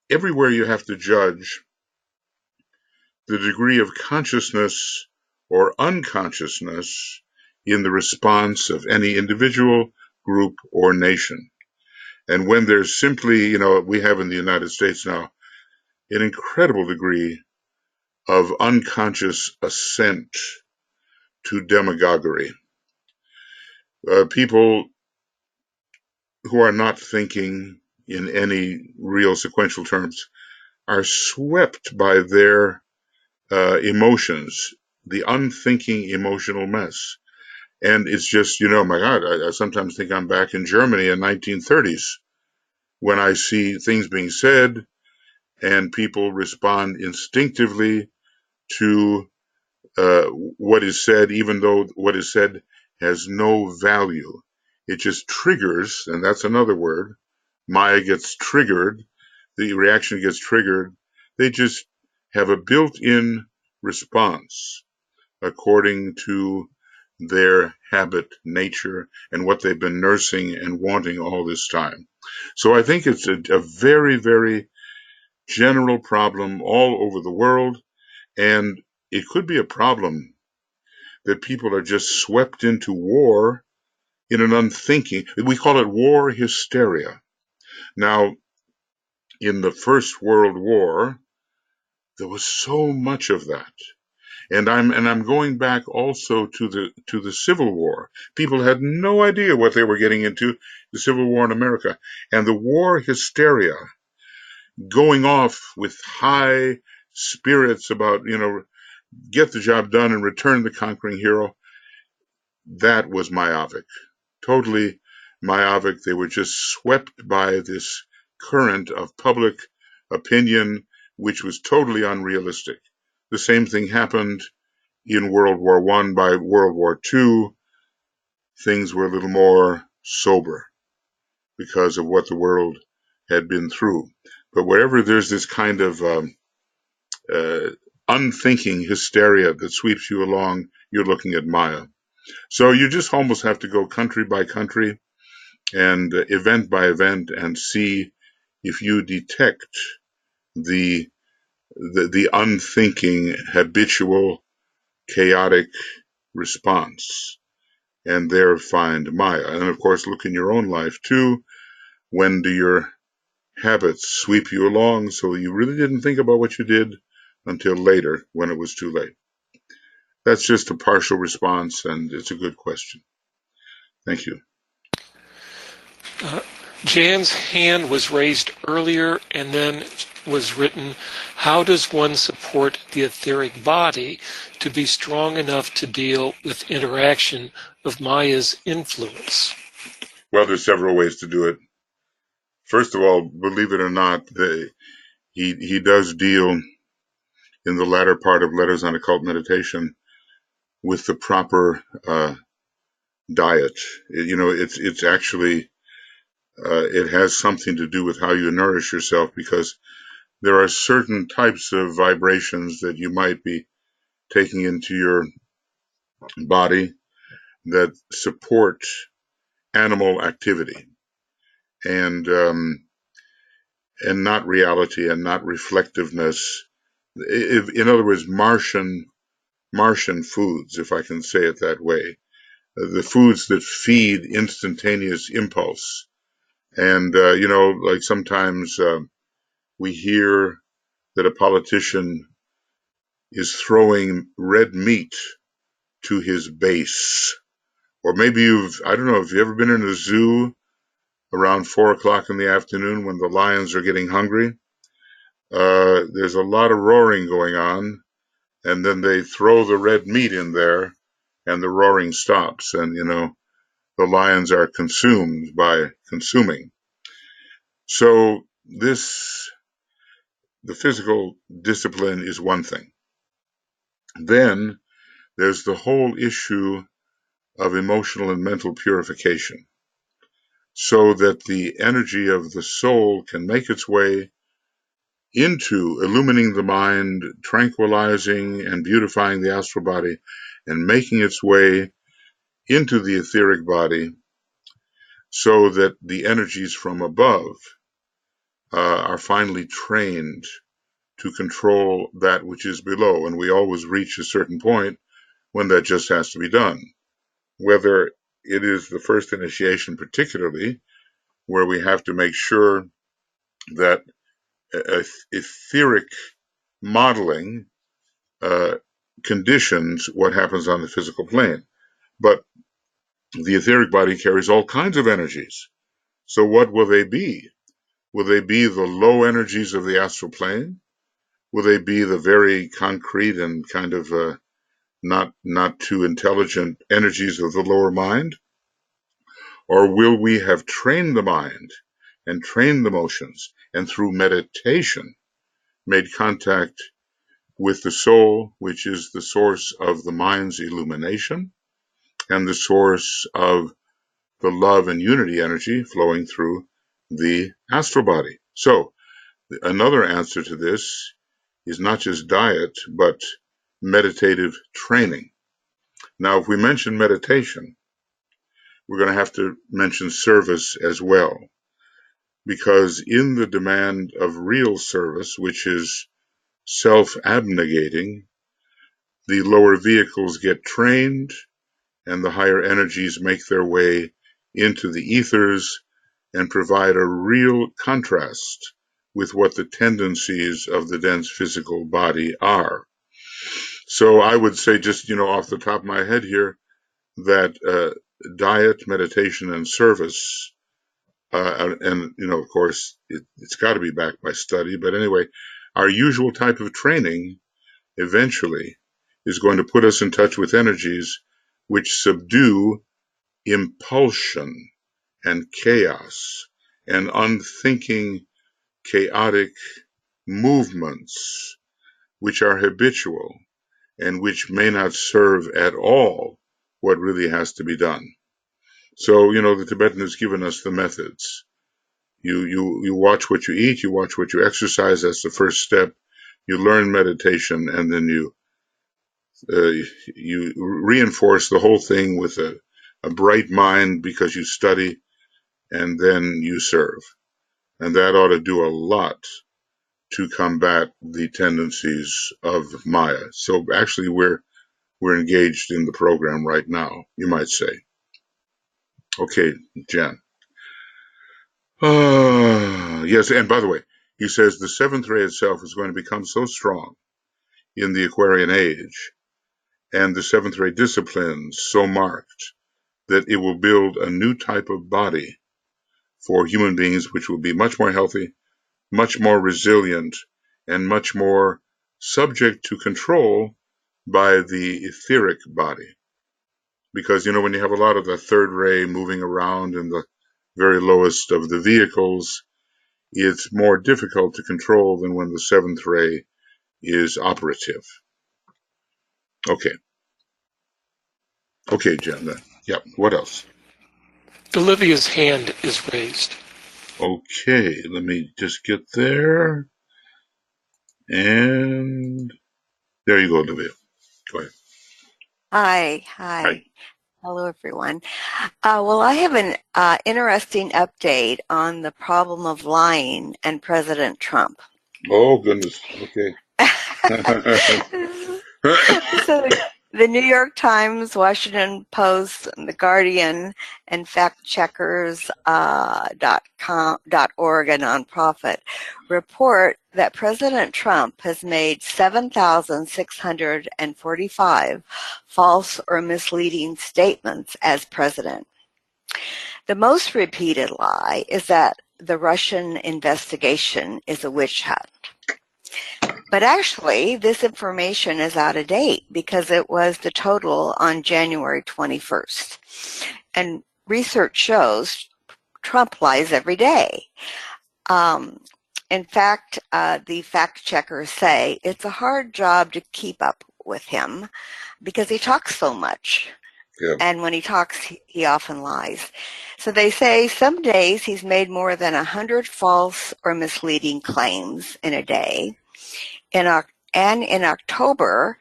everywhere you have to judge the degree of consciousness or unconsciousness in the response of any individual, group, or nation. And when there's simply, we have in the United States now an incredible degree of unconscious assent to demagoguery. People who are not thinking in any real sequential terms are swept by their emotions, the unthinking emotional mess. And it's just, my God, I sometimes think I'm back in Germany in 1930s when I see things being said and people respond instinctively to what is said, even though what is said has no value. It just triggers, and that's another word. Maya gets triggered. The reaction gets triggered. They just have a built-in response according to their habit nature and what they've been nursing and wanting all this time. So I think it's a very, very general problem all over the world, and it could be a problem that people are just swept into war in an unthinking. We call it war hysteria. Now, in the First World War, there was so much of that. And I'm going back also to the Civil War. People had no idea what they were getting into, the Civil War in America. And the war hysteria, going off with high spirits about, get the job done and return the conquering hero, that was mayavic. Totally mayavic. They were just swept by this current of public opinion, which was totally unrealistic. The same thing happened in World War I. By World War II, things were a little more sober because of what the world had been through. But wherever there's this kind of unthinking hysteria that sweeps you along, you're looking at Maya. So you just almost have to go country by country and event by event and see if you detect the unthinking, habitual, chaotic response, and there find Maya. And of course, look in your own life too. When do your habits sweep you along so you really didn't think about what you did until later when it was too late? That's just a partial response, and it's a good question. Thank you. Jan's hand was raised earlier and then was written, how does one support the etheric body to be strong enough to deal with interaction of Maya's influence? Well, there's several ways to do it. First of all, believe it or not, he does deal in the latter part of Letters on Occult Meditation with the proper diet. It's actually it has something to do with how you nourish yourself, because there are certain types of vibrations that you might be taking into your body that support animal activity and not reality and not reflectiveness. In other words, Martian foods, if I can say it that way, the foods that feed instantaneous impulse. And like sometimes we hear that a politician is throwing red meat to his base. Or maybe I don't know, have you ever been in a zoo around 4 o'clock in the afternoon when the lions are getting hungry? There's a lot of roaring going on, and then they throw the red meat in there, and the roaring stops, and the lions are consumed by consuming. So the physical discipline is one thing. Then there's the whole issue of emotional and mental purification, so that the energy of the soul can make its way into illuminating the mind, tranquilizing and beautifying the astral body, and making its way into the etheric body, so that the energies from above are finally trained to control that which is below. And we always reach a certain point when that just has to be done. Whether it is the first initiation particularly, where we have to make sure that etheric modeling conditions what happens on the physical plane. But the etheric body carries all kinds of energies. So what will they be? Will they be the low energies of the astral plane? Will they be the very concrete and kind of not too intelligent energies of the lower mind? Or will we have trained the mind and trained the emotions, and through meditation made contact with the soul, which is the source of the mind's illumination and the source of the love and unity energy flowing through the astral body? So another answer to this is not just diet, but meditative training. Now, if we mention meditation, we're going to have to mention service as well, because in the demand of real service, which is self-abnegating, the lower vehicles get trained and the higher energies make their way into the ethers and provide a real contrast with what the tendencies of the dense physical body are. So I would say, just off the top of my head here, that diet, meditation, and service, and of course it's got to be backed by study, but anyway, our usual type of training eventually is going to put us in touch with energies which subdue impulsion and chaos and unthinking, chaotic movements, which are habitual and which may not serve at all what really has to be done. So, the Tibetan has given us the methods. You watch what you eat, you watch what you exercise, that's the first step. You learn meditation, and then you you reinforce the whole thing with a bright mind because you study and then you serve. And that ought to do a lot to combat the tendencies of Maya. So actually we're engaged in the program right now, you might say. Okay, Jen. Yes, and by the way, he says the seventh ray itself is going to become so strong in the Aquarian age, and the seventh ray disciplines so marked that it will build a new type of body for human beings, which will be much more healthy, much more resilient, and much more subject to control by the etheric body. Because, when you have a lot of the third ray moving around in the very lowest of the vehicles, it's more difficult to control than when the seventh ray is operative. Okay. Okay, Jen. Yep. What else? Olivia's hand is raised. Okay, let me just get there. And there you go, Olivia. Go ahead. Hi. Hi. Hello, everyone. Well, I have an interesting update on the problem of lying and President Trump. Oh, goodness. Okay. So the New York Times, Washington Post, and The Guardian, and factcheckers.org, a nonprofit, report that President Trump has made 7,645 false or misleading statements as president. The most repeated lie is that the Russian investigation is a witch hunt. But actually, this information is out of date because it was the total on January 21st. And research shows Trump lies every day. In fact, the fact checkers say it's a hard job to keep up with him because he talks so much. Yeah. And when he talks, he often lies. So they say some days he's made more than 100 false or misleading claims in a day. In October,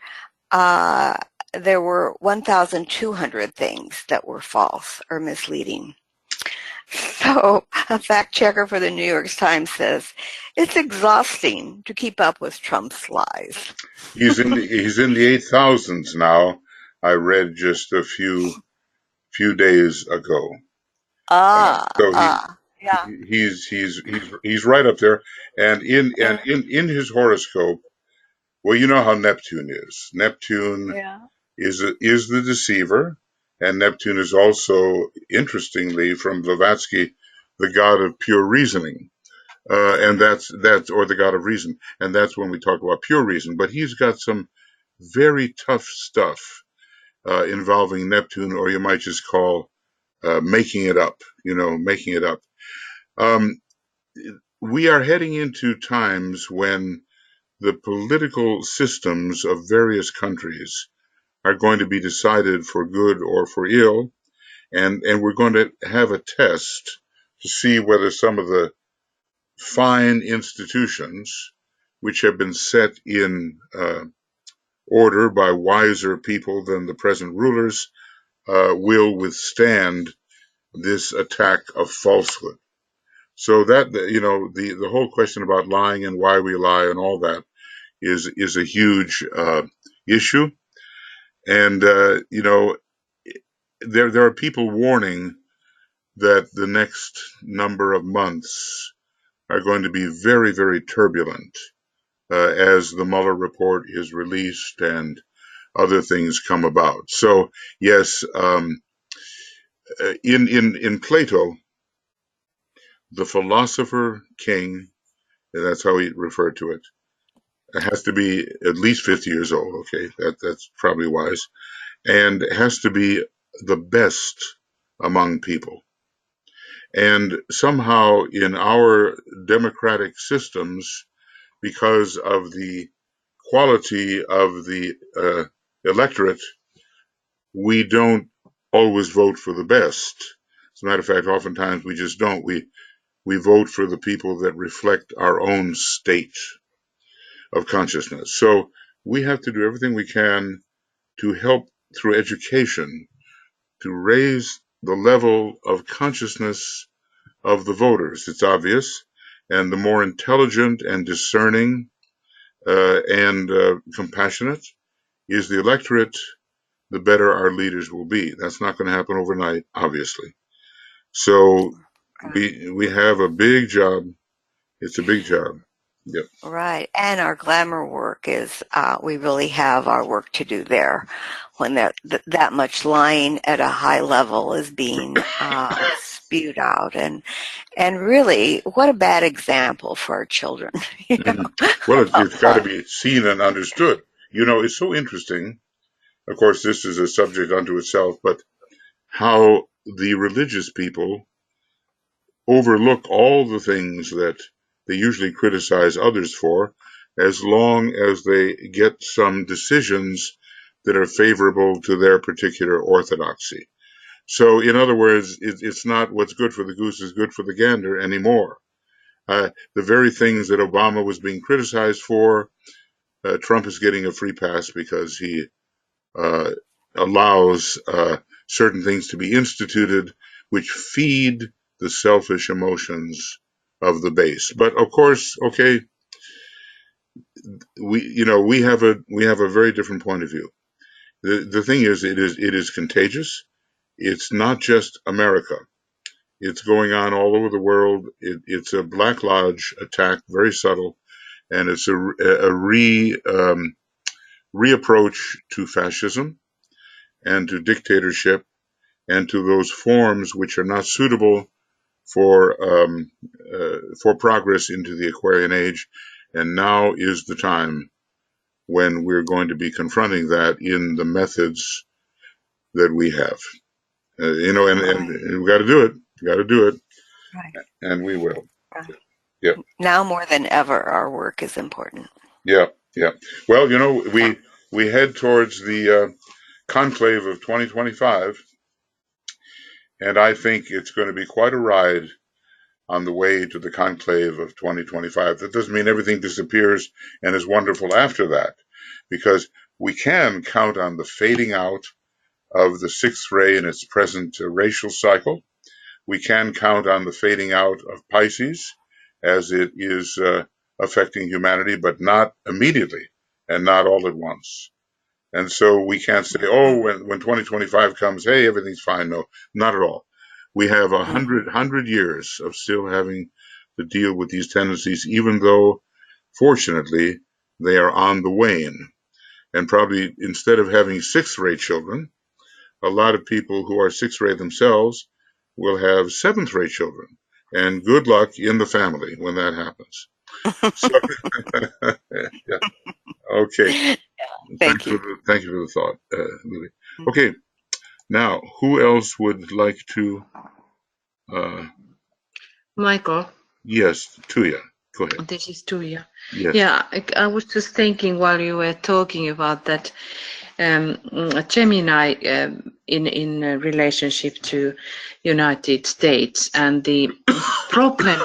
there were 1,200 things that were false or misleading. So a fact checker for the New York Times says it's exhausting to keep up with Trump's lies. He's in the 8,000s now. I read just a few days ago. Yeah. He's right up there, and in his horoscope. Well, you know how Neptune is. Neptune is the deceiver, and Neptune is also, interestingly, from Blavatsky, the god of pure reasoning, and that's or the god of reason, and that's when we talk about pure reason. But he's got some very tough stuff involving Neptune, or you might just call making it up. Making it up. We are heading into times when the political systems of various countries are going to be decided for good or for ill, and we're going to have a test to see whether some of the fine institutions which have been set in order by wiser people than the present rulers will withstand this attack of falsehood. So that, the whole question about lying and why we lie and all that is a huge issue. And, there are people warning that the next number of months are going to be very, very turbulent as the Mueller report is released and other things come about. So, yes, in Plato, the philosopher king, and that's how he referred to it, has to be at least 50 years old. Okay, that's probably wise, and has to be the best among people. And somehow in our democratic systems, because of the quality of the electorate, we don't always vote for the best. As a matter of fact, oftentimes we just don't. We vote for the people that reflect our own state of consciousness. So we have to do everything we can to help through education to raise the level of consciousness of the voters. It's obvious. And the more intelligent and discerning and compassionate is the electorate, the better our leaders will be. That's not going to happen overnight, obviously. So we have a big job. It's a big job. Yep. Right. And our glamour work is, we really have our work to do there when that much lying at a high level is being spewed out. And really, what a bad example for our children. You know? Well, it's got to be seen and understood. You know, it's so interesting. Of course, this is a subject unto itself, but how the religious people overlook all the things that they usually criticize others for, as long as they get some decisions that are favorable to their particular orthodoxy. So, in other words, it's not what's good for the goose is good for the gander anymore. The very things that Obama was being criticized for, Trump is getting a free pass because he allows certain things to be instituted which feed the selfish emotions of the base. But of course, okay, we have a very different point of view. The thing is, it is contagious. It's not just America. It's going on all over the world. It's a Black Lodge attack, very subtle, and it's a reapproach to fascism and to dictatorship and to those forms which are not suitable for progress into the Aquarian Age. And now is the time when we're going to be confronting that in the methods that we have. And we got to do it. We got to do it. Right. And we will. Right. Yeah. Now more than ever, our work is important. Yeah. Yeah. Well, we head towards the conclave of 2025, and I think it's going to be quite a ride on the way to the conclave of 2025. That doesn't mean everything disappears and is wonderful after that, because we can count on the fading out of the sixth ray in its present racial cycle. We can count on the fading out of Pisces as it is affecting humanity, but not immediately and not all at once. And so we can't say, oh, when 2025 comes, hey, everything's fine. No, not at all. We have 100 years of still having to deal with these tendencies, even though, fortunately, they are on the wane. And probably instead of having sixth-ray children, a lot of people who are sixth-ray themselves will have seventh-ray children. And good luck in the family when that happens. So, yeah. Okay. Thank you. Thank you for the thought, Lily. Okay. Now, who else would like to? Michael. Yes, Tuija. Go ahead. This is Tuija. Yes. Yeah, I was just thinking while you were talking about that Gemini in relationship to United States, and the problem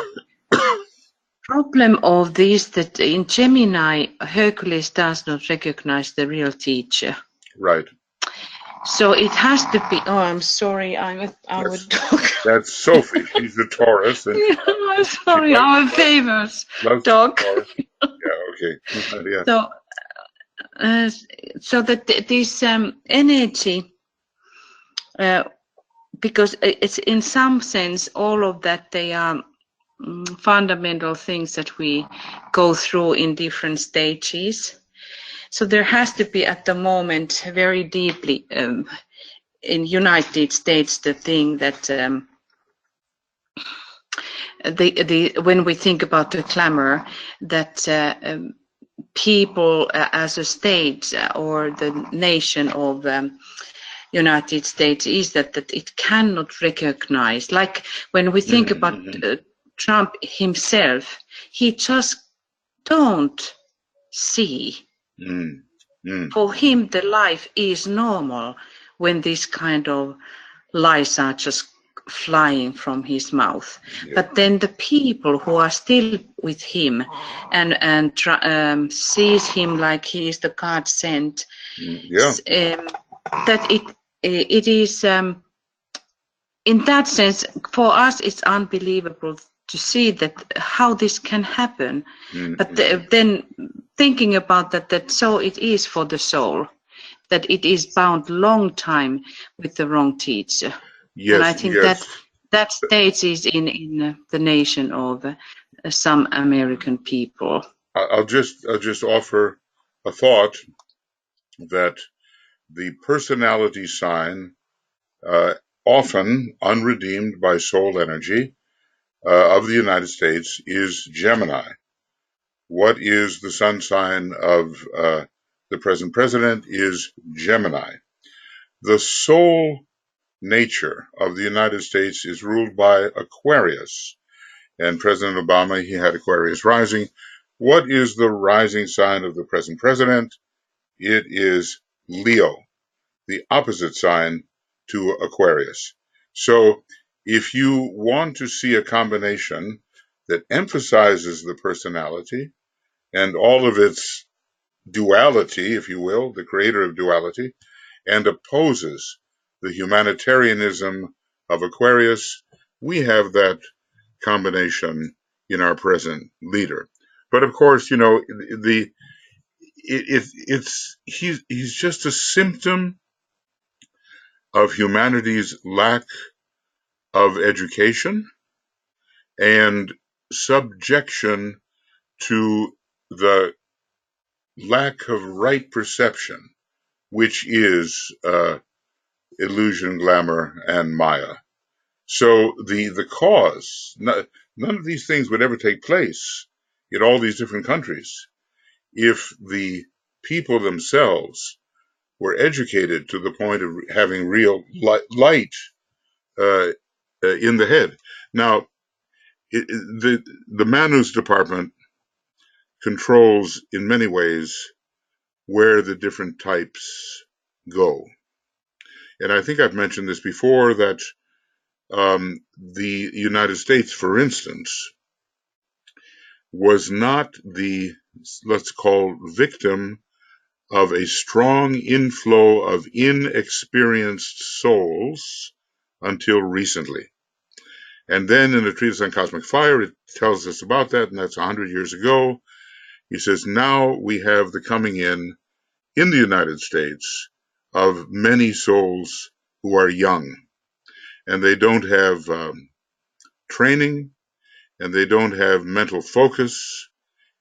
of this, that in Gemini, Hercules does not recognize the real teacher. Right. So it has to be. Oh, I'm sorry. I would talk. That's Sophie. She's a Taurus. And yeah, I'm sorry. I'm a famous dog. Yeah. Okay. Yeah. So that this energy, because it's in some sense all of that, they are fundamental things that we go through in different stages. So there has to be at the moment very deeply in United States the thing that when we think about the glamour, that people as a state or the nation of United States is that it cannot recognize. Like when we think about Trump himself, he just don't see. For him, the life is normal when this kind of lies are just flying from his mouth. Yeah. But then the people who are still with him and sees him like he is the God sent, Yeah. that it is in that sense, for us, it's unbelievable to see that how this can happen. But then thinking about that so it is for the soul, that it is bound long time with the wrong teacher. Yes, and I think yes. that stage is in the nation of some American people. I'll just offer a thought that the personality sign, often unredeemed by soul energy, of the United States is Gemini. What is the sun sign of the present president is Gemini. The soul nature of the United States is ruled by Aquarius. And President Obama, he had Aquarius rising. What is the rising sign of the present president? It is Leo, the opposite sign to Aquarius. So if you want to see a combination that emphasizes the personality and all of its duality, if you will, the creator of duality, and opposes the humanitarianism of Aquarius, we have that combination in our present leader. But of course, you know, he's just a symptom of humanity's lack of education and subjection to the lack of right perception, which is illusion, glamour, and Maya. So the cause, none of these things would ever take place in all these different countries if the people themselves were educated to the point of having real light in the head. Now, the Manus department controls in many ways where the different types go. And I think I've mentioned this before, that the United States, for instance, was not the, let's call, victim of a strong inflow of inexperienced souls until recently. And then in the Treatise on Cosmic Fire, it tells us about that, and that's 100 years ago. He says, now we have the coming in the United States of many souls who are young, and they don't have training, and they don't have mental focus,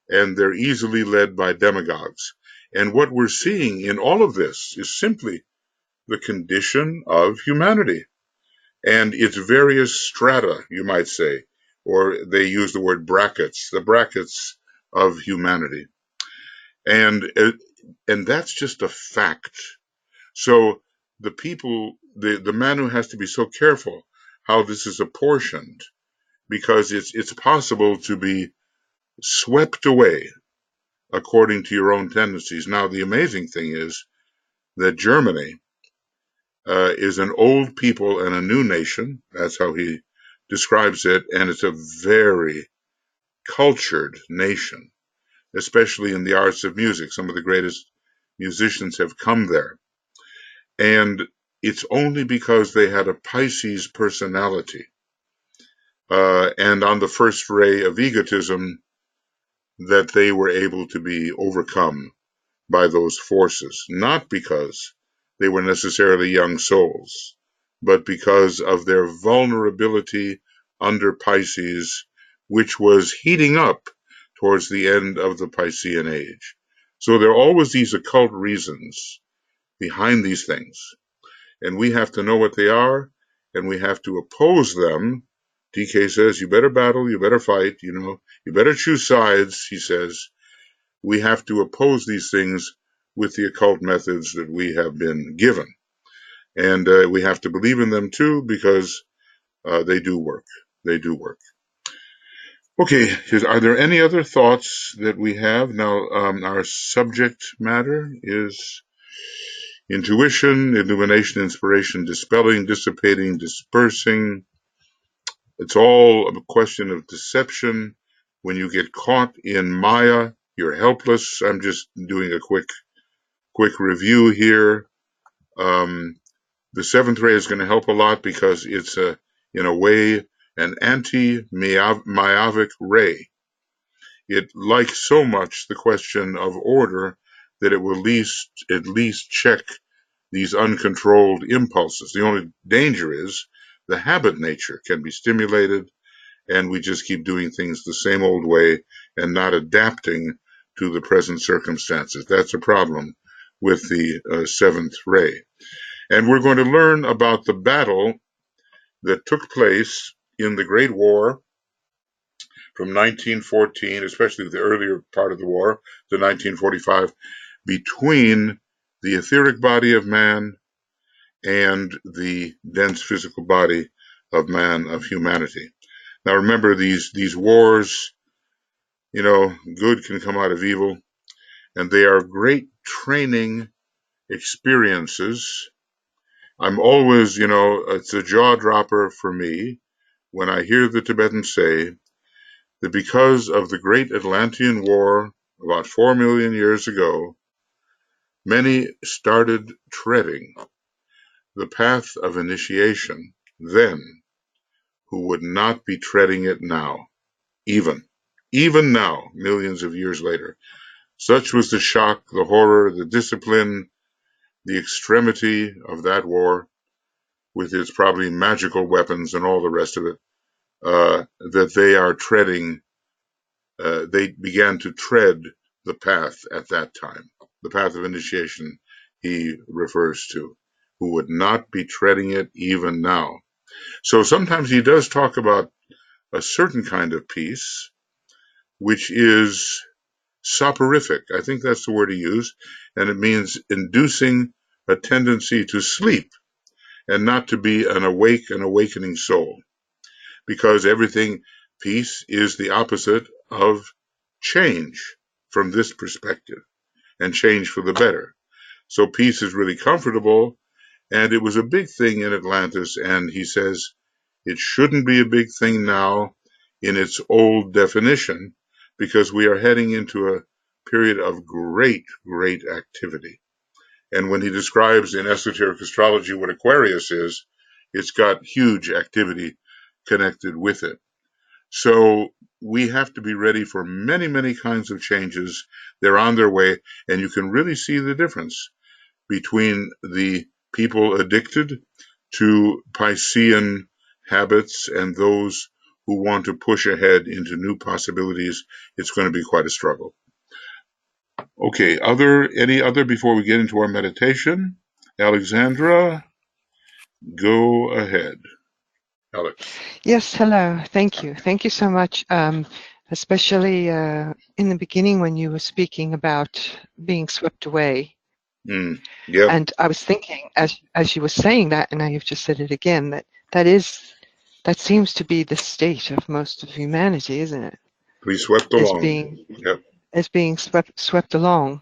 and they're easily led by demagogues. And what we're seeing in all of this is simply the condition of humanity and its various strata, you might say, or they use the word brackets, the brackets of humanity. And that's just a fact. So the people, the Manu has to be so careful how this is apportioned, because it's possible to be swept away according to your own tendencies. Now, the amazing thing is that Germany is an old people and a new nation. That's how he describes it. And it's a very cultured nation, especially in the arts of music. Some of the greatest musicians have come there. And it's only because they had a Pisces personality and on the first ray of egotism that they were able to be overcome by those forces, not because they were necessarily young souls, but because of their vulnerability under Pisces, which was heating up towards the end of the Piscean age. So there are always these occult reasons behind these things, and we have to know what they are, and we have to oppose them. DK says, you better battle, you better fight, you better choose sides, he says. We have to oppose these things with the occult methods that we have been given. And we have to believe in them too, because they do work. They do work. Okay, are there any other thoughts that we have? Now, our subject matter is intuition, illumination, inspiration, dispelling, dissipating, dispersing, It's all a question of deception. When you get caught in Maya, you're helpless. I'm just doing a quick review here. The seventh ray is going to help a lot because it's in a way, an anti-mayavic ray. It likes so much the question of order that it will at least check these uncontrolled impulses. The only danger is the habit nature can be stimulated, and we just keep doing things the same old way and not adapting to the present circumstances. That's a problem with the seventh ray. And we're going to learn about the battle that took place in the Great War from 1914, especially the earlier part of the war, to 1945, between the etheric body of man and the dense physical body of man, of humanity. Now remember, these wars, good can come out of evil, and they are great training experiences. I'm always, it's a jaw dropper for me when I hear the Tibetans say that because of the great Atlantean War about 4 million years ago, many started treading the path of initiation then who would not be treading it now, even now, millions of years later. Such was the shock, the horror, the discipline, the extremity of that war, with its probably magical weapons and all the rest of it, that they are treading, they began to tread the path at that time, the path of initiation he refers to, who would not be treading it even now. So sometimes he does talk about a certain kind of peace, which is soporific. I think that's the word he used, and it means inducing a tendency to sleep and not to be an awakening soul. Because peace is the opposite of change from this perspective, and change for the better. So peace is really comfortable, and it was a big thing in Atlantis, and he says it shouldn't be a big thing now in its old definition, because we are heading into a period of great activity. And when he describes in Esoteric Astrology what Aquarius is, it's got huge activity connected with it. So we have to be ready for many kinds of changes. They're on their way, and you can really see the difference between the people addicted to Piscean habits and those who want to push ahead into new possibilities. It's going to be quite a struggle. Okay, any other before we get into our meditation? Alexandra, go ahead. Alex. Yes, hello. Thank you. Thank you so much, especially in the beginning when you were speaking about being swept away. Yeah. And I was thinking, as you were saying that, and now you've just said it again, that seems to be the state of most of humanity, isn't it? Be swept along. As being swept along.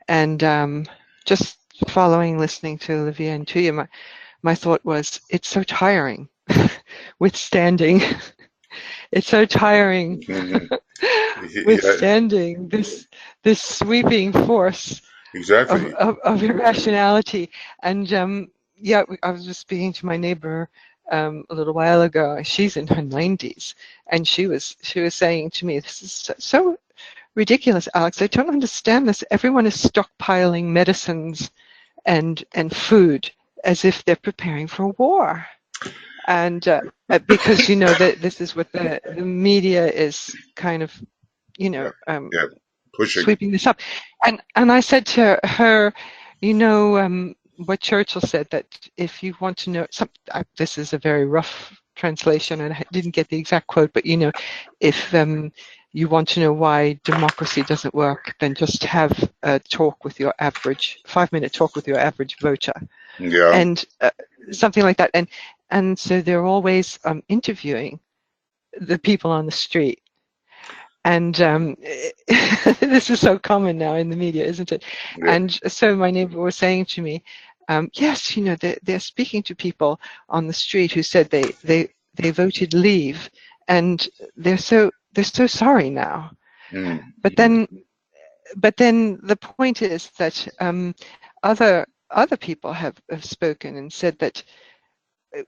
And just listening to Olivia and Tuija, my thought was, it's so tiring withstanding. It's so tiring withstanding this sweeping force of irrationality. And I was just speaking to my neighbor a little while ago. She's in her 90s, and she was saying to me, "This is so ridiculous, Alex. I don't understand this. Everyone is stockpiling medicines and food as if they're preparing for war." And because that this is what the media is kind of pushing, sweeping this up. And I said to her, what Churchill said, that if you want to know this is a very rough translation and I didn't get the exact quote, but if you want to know why democracy doesn't work, then just have a talk with your average 5-minute talk with your average voter. Yeah. And something like that. And so they're always interviewing the people on the street. And this is so common now in the media, isn't it? Yeah. And so my neighbor was saying to me, yes, they're speaking to people on the street who said they they voted leave, and they're so sorry now. But then the point is that other people have spoken and said that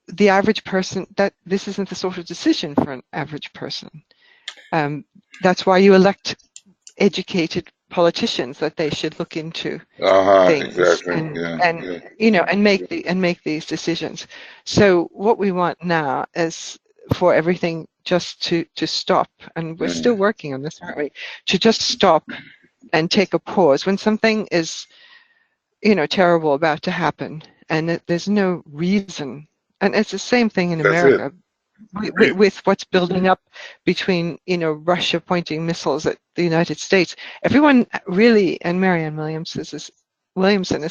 the average person, that this isn't the sort of decision for an average person. That's why you elect educated politicians, that they should look into things, exactly. and you know, and make these decisions. So what we want now is for everything just to stop, and we're still working on this, aren't we? To just stop and take a pause when something is, you know, terrible about to happen, and there's no reason. And it's the same thing in America. With what's building up between, you know, Russia pointing missiles at the United States. Everyone really, and Marianne Williamson is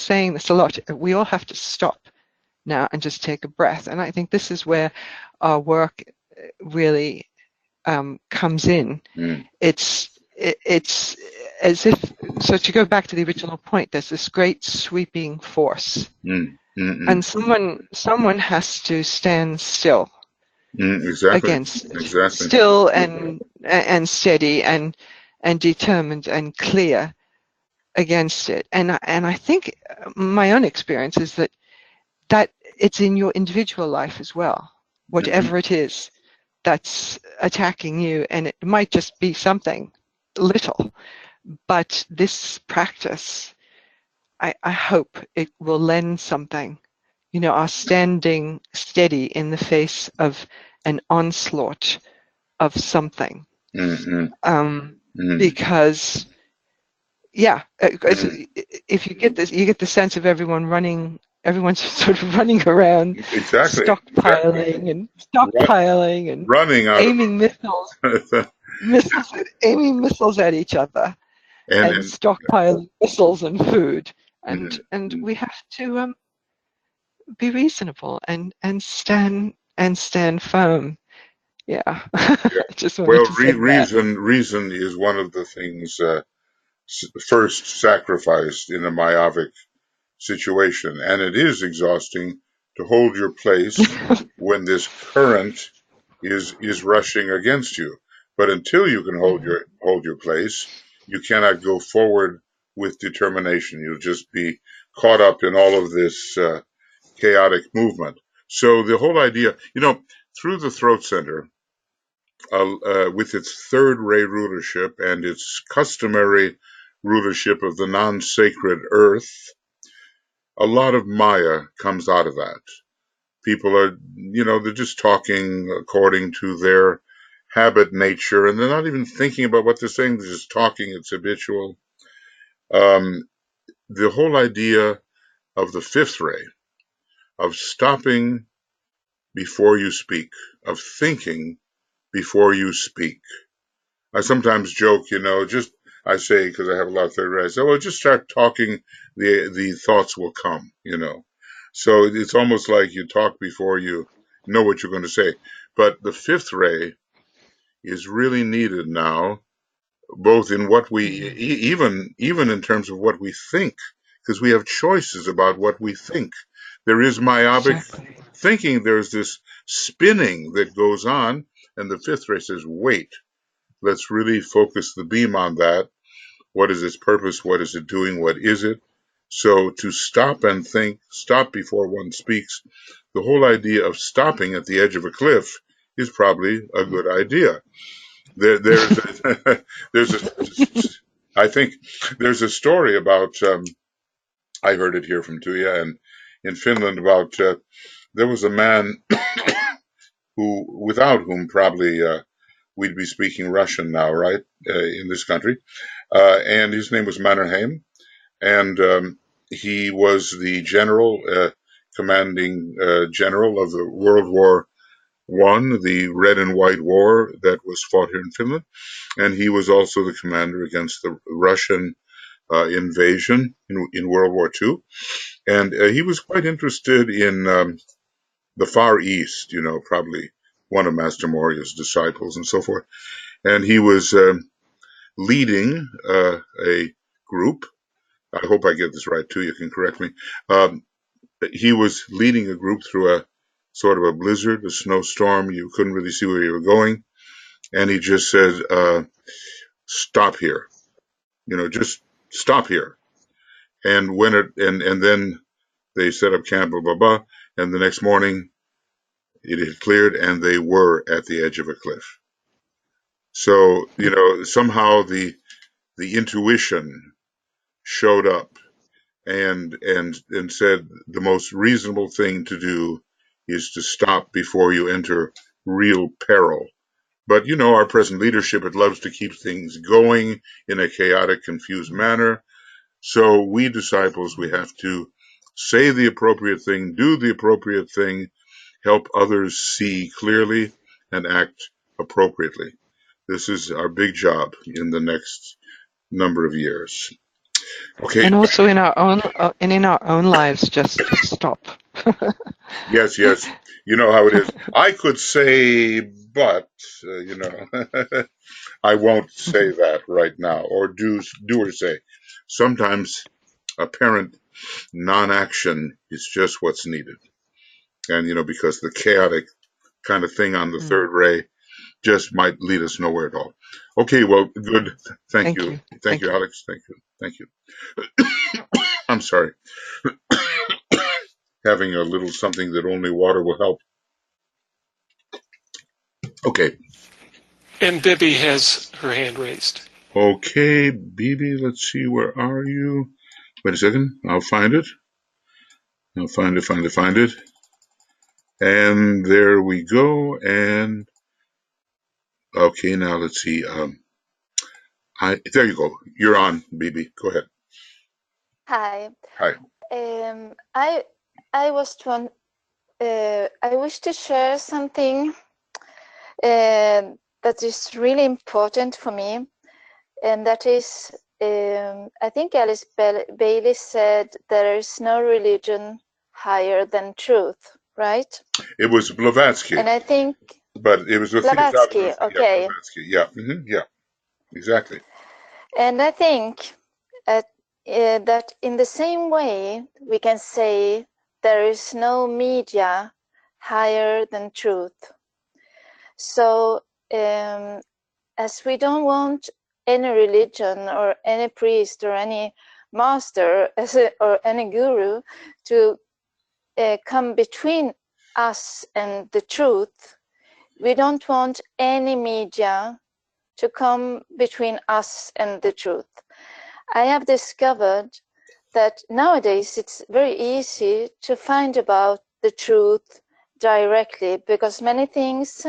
saying this a lot, we all have to stop now and just take a breath. And I think this is where our work really comes in. It's as if, so to go back to the original point, there's this great sweeping force. And someone has to stand still. Against still and steady and determined and clear against it. And I think my own experience is that it's in your individual life as well, whatever it is that's attacking you, and it might just be something little, but this practice, I hope it will lend something. You know, are standing steady in the face of an onslaught of something. Because, if you get this, you get the sense of everyone's sort of running around, stockpiling and running out aiming missiles at each other, and stockpiling missiles and food, and we have to be reasonable and stand firm. Just wanted to say reason is one of the things first sacrificed in a mayavic situation, and it is exhausting to hold your place when this current is rushing against you. But until you can hold your place, you cannot go forward with determination. You'll just be caught up in all of this chaotic movement. So the whole idea, you know, through the throat center, with its third ray rulership and its customary rulership of the non-sacred earth, a lot of Maya comes out of that. People are, you know, they're just talking according to their habit nature, and they're not even thinking about what they're saying. They're just talking. It's habitual. The whole idea of the fifth ray, of stopping before you speak, of thinking before you speak. I sometimes joke, you know, I say, because I have a lot of third ray, I say, well, just start talking, the thoughts will come, you know. So it's almost like you talk before you know what you're going to say. But the fifth ray is really needed now, both in what we, even in terms of what we think, because we have choices about what we think. There is myopic thinking, there's this spinning that goes on, and the fifth ray says, wait, let's really focus the beam on that. What is its purpose? What is it doing? What is it? So to stop and think, stop before one speaks, the whole idea of stopping at the edge of a cliff is probably a good idea. I think there's a story about, I heard it here from Tuija and in Finland about, there was a man without whom probably we'd be speaking Russian now, right, in this country. And his name was Mannerheim. And he was the general, commanding general of the World War I, the Red and White War that was fought here in Finland. And he was also the commander against the Russian invasion in World War II. And he was quite interested in the Far East, you know, probably one of Master Moria's disciples and so forth. And he was leading a group. I hope I get this right too. You can correct me. He was leading a group through sort of a blizzard, a snowstorm. You couldn't really see where you were going. And he just said, stop here. Just stop here. And when and then they set up camp, blah, blah, blah. And the next morning it had cleared and they were at the edge of a cliff. So, somehow the intuition showed up and said the most reasonable thing to do is to stop before you enter real peril. But, our present leadership, it loves to keep things going in a chaotic, confused manner. So we disciples, we have to say the appropriate thing, do the appropriate thing, help others see clearly and act appropriately. This is our big job in the next number of years. Okay. And also in our own lives, just stop. Yes. You know how it is. I could say, but I won't say that right now, or do or say. Sometimes apparent non-action is just what's needed. And, because the chaotic kind of thing on the third ray just might lead us nowhere at all. Okay, well, good. Thank you. Thank you, Alex. Thank you. I'm sorry. Having a little something that only water will help. Okay. And Bibi has her hand raised. Okay, Bibi, let's see, where are you? Wait a second, I'll find it. Find it. And there we go. And okay, now let's see. There you go. You're on, Bibi. Go ahead. Hi. Hi. I wish to share something that is really important for me, and that is, I think Alice Bailey said there is no religion higher than truth, right? It was Blavatsky. And I think, but it was Blavatsky. Okay. Yeah, Blavatsky. Yeah. Yeah. Exactly. And I think that in the same way we can say there is no media higher than truth. So as we don't want any religion or any priest or any master or any guru to come between us and the truth, we don't want any media to come between us and the truth. I have discovered that nowadays it's very easy to find about the truth directly, because many things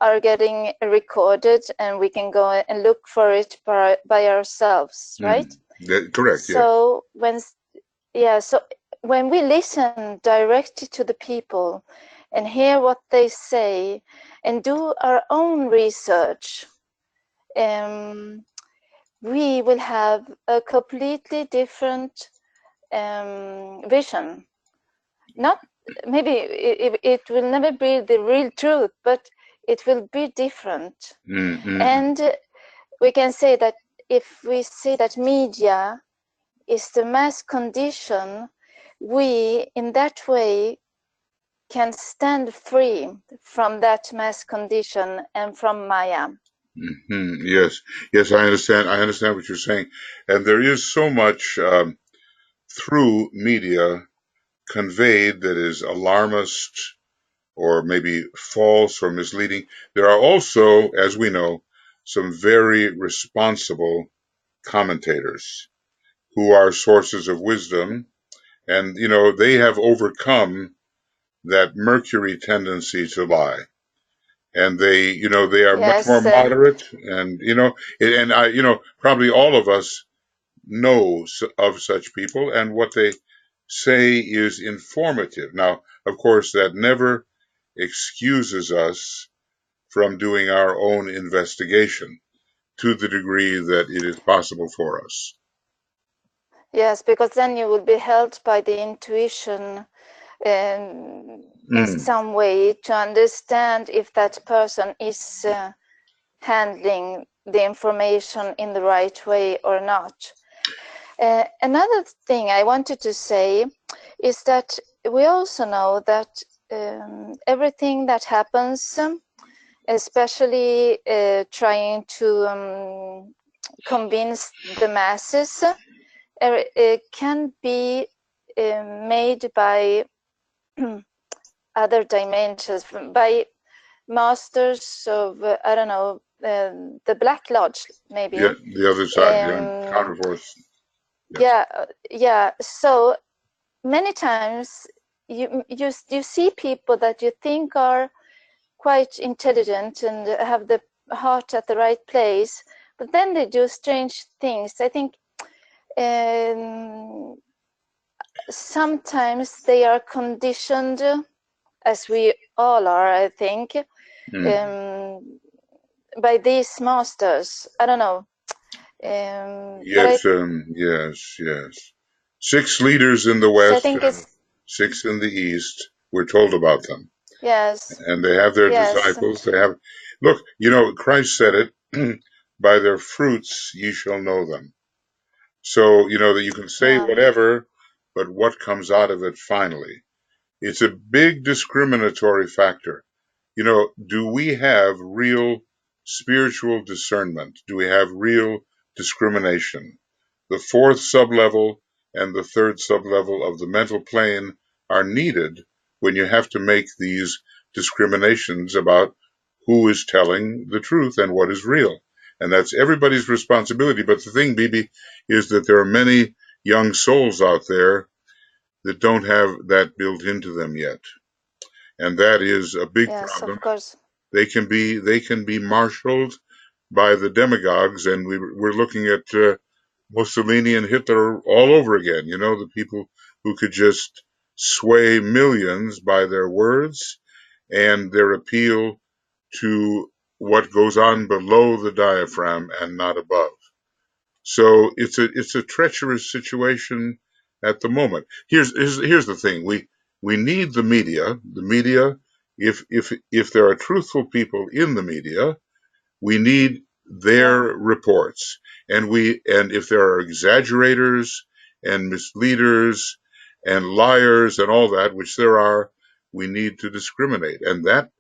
are getting recorded and we can go and look for it by ourselves, right? Correct. So when we listen directly to the people and hear what they say and do our own research, we will have a completely different vision. Not maybe it will never be the real truth, but it will be different. And we can say that if we say that media is the mass condition, we in that way can stand free from that mass condition and from Maya. Yes, I understand. I understand what you're saying. And there is so much through media conveyed that is alarmist or maybe false or misleading. There are also, as we know, some very responsible commentators who are sources of wisdom. And, they have overcome that Mercury tendency to lie. And they are much more moderate, and probably all of us know of such people, and what they say is informative. Now, of course, that never excuses us from doing our own investigation to the degree that it is possible for us. Yes, because then you will be held by the intuition in some way to understand if that person is handling the information in the right way or not. Another thing I wanted to say is that we also know that everything that happens, especially trying to convince the masses, can be made by other dimensions, by masters of, I don't know, the Black Lodge, maybe. Yeah, the other side, the counterforce. Yes. Yeah. So many times you see people that you think are quite intelligent and have the heart at the right place, but then they do strange things. I think sometimes they are conditioned, as we all are, I think, by these masters. I don't know. Yes, yes. 6 leaders in the West so and 6 in the East. We're told about them. Yes. And they have their disciples. They have, look, Christ said it, by their fruits ye shall know them. So, that you can say whatever, but what comes out of it finally. It's a big discriminatory factor. Do we have real spiritual discernment? Do we have real discrimination? The 4th sublevel and the 3rd sublevel of the mental plane are needed when you have to make these discriminations about who is telling the truth and what is real. And that's everybody's responsibility. But the thing, Bibi, is that there are many young souls out there that don't have that built into them yet. And that is a big problem. Of course. They can be marshaled by the demagogues, and we're looking at Mussolini and Hitler all over again. The people who could just sway millions by their words and their appeal to what goes on below the diaphragm and not above. So it's a treacherous situation at the moment. Here's the thing. We need the media. The media, if there are truthful people in the media, we need their reports. And if there are exaggerators and misleaders and liars and all that, which there are, we need to discriminate. And that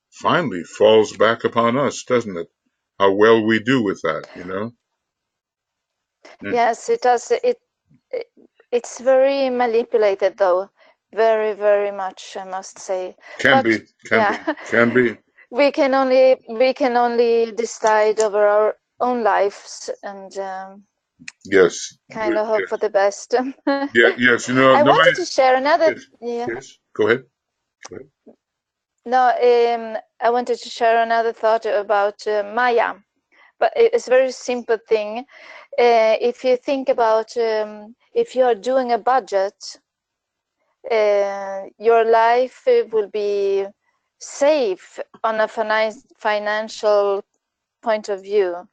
finally falls back upon us, doesn't it? How well we do with that, Yes, it does. It's very manipulated, though. Very, very much, I must say. Can be. We can only decide over our own lives and yes, kind of hope for the best. Yes. I wanted to share another. Yes. Go ahead. No, I wanted to share another thought about Maya, but it's a very simple thing. If you think about if you are doing a budget, your life will be safe on a financial point of view.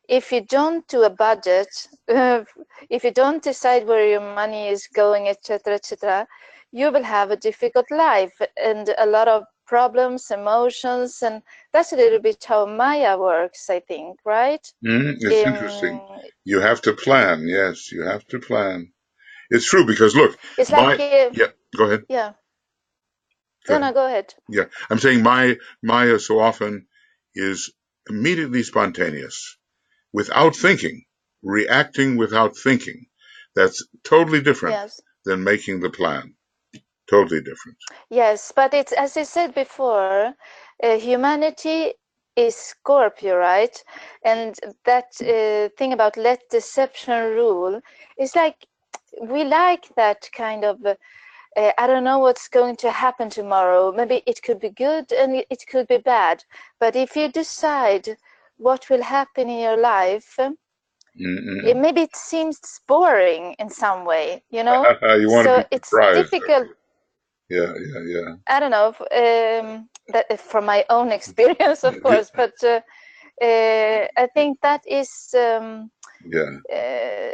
If you don't do a budget, if you don't decide where your money is going, etc., you will have a difficult life and a lot of problems, emotions, and that's a little bit how Maya works, I think, right? It's interesting. You have to plan. Yes, you have to plan. It's true because look, it's like go ahead. Yeah. No, go ahead. Yeah, I'm saying Maya so often is immediately spontaneous, without thinking, reacting without thinking. That's totally different than making the plan. Totally different. Yes, but it's, as I said before, humanity is Scorpio, right? And that thing about let deception rule is like, we like that kind of, I don't know what's going to happen tomorrow. Maybe it could be good and it could be bad. But if you decide what will happen in your life, maybe it seems boring in some way, you want so to be it's difficult. Yeah. I don't know, that from my own experience, of course, but I think that is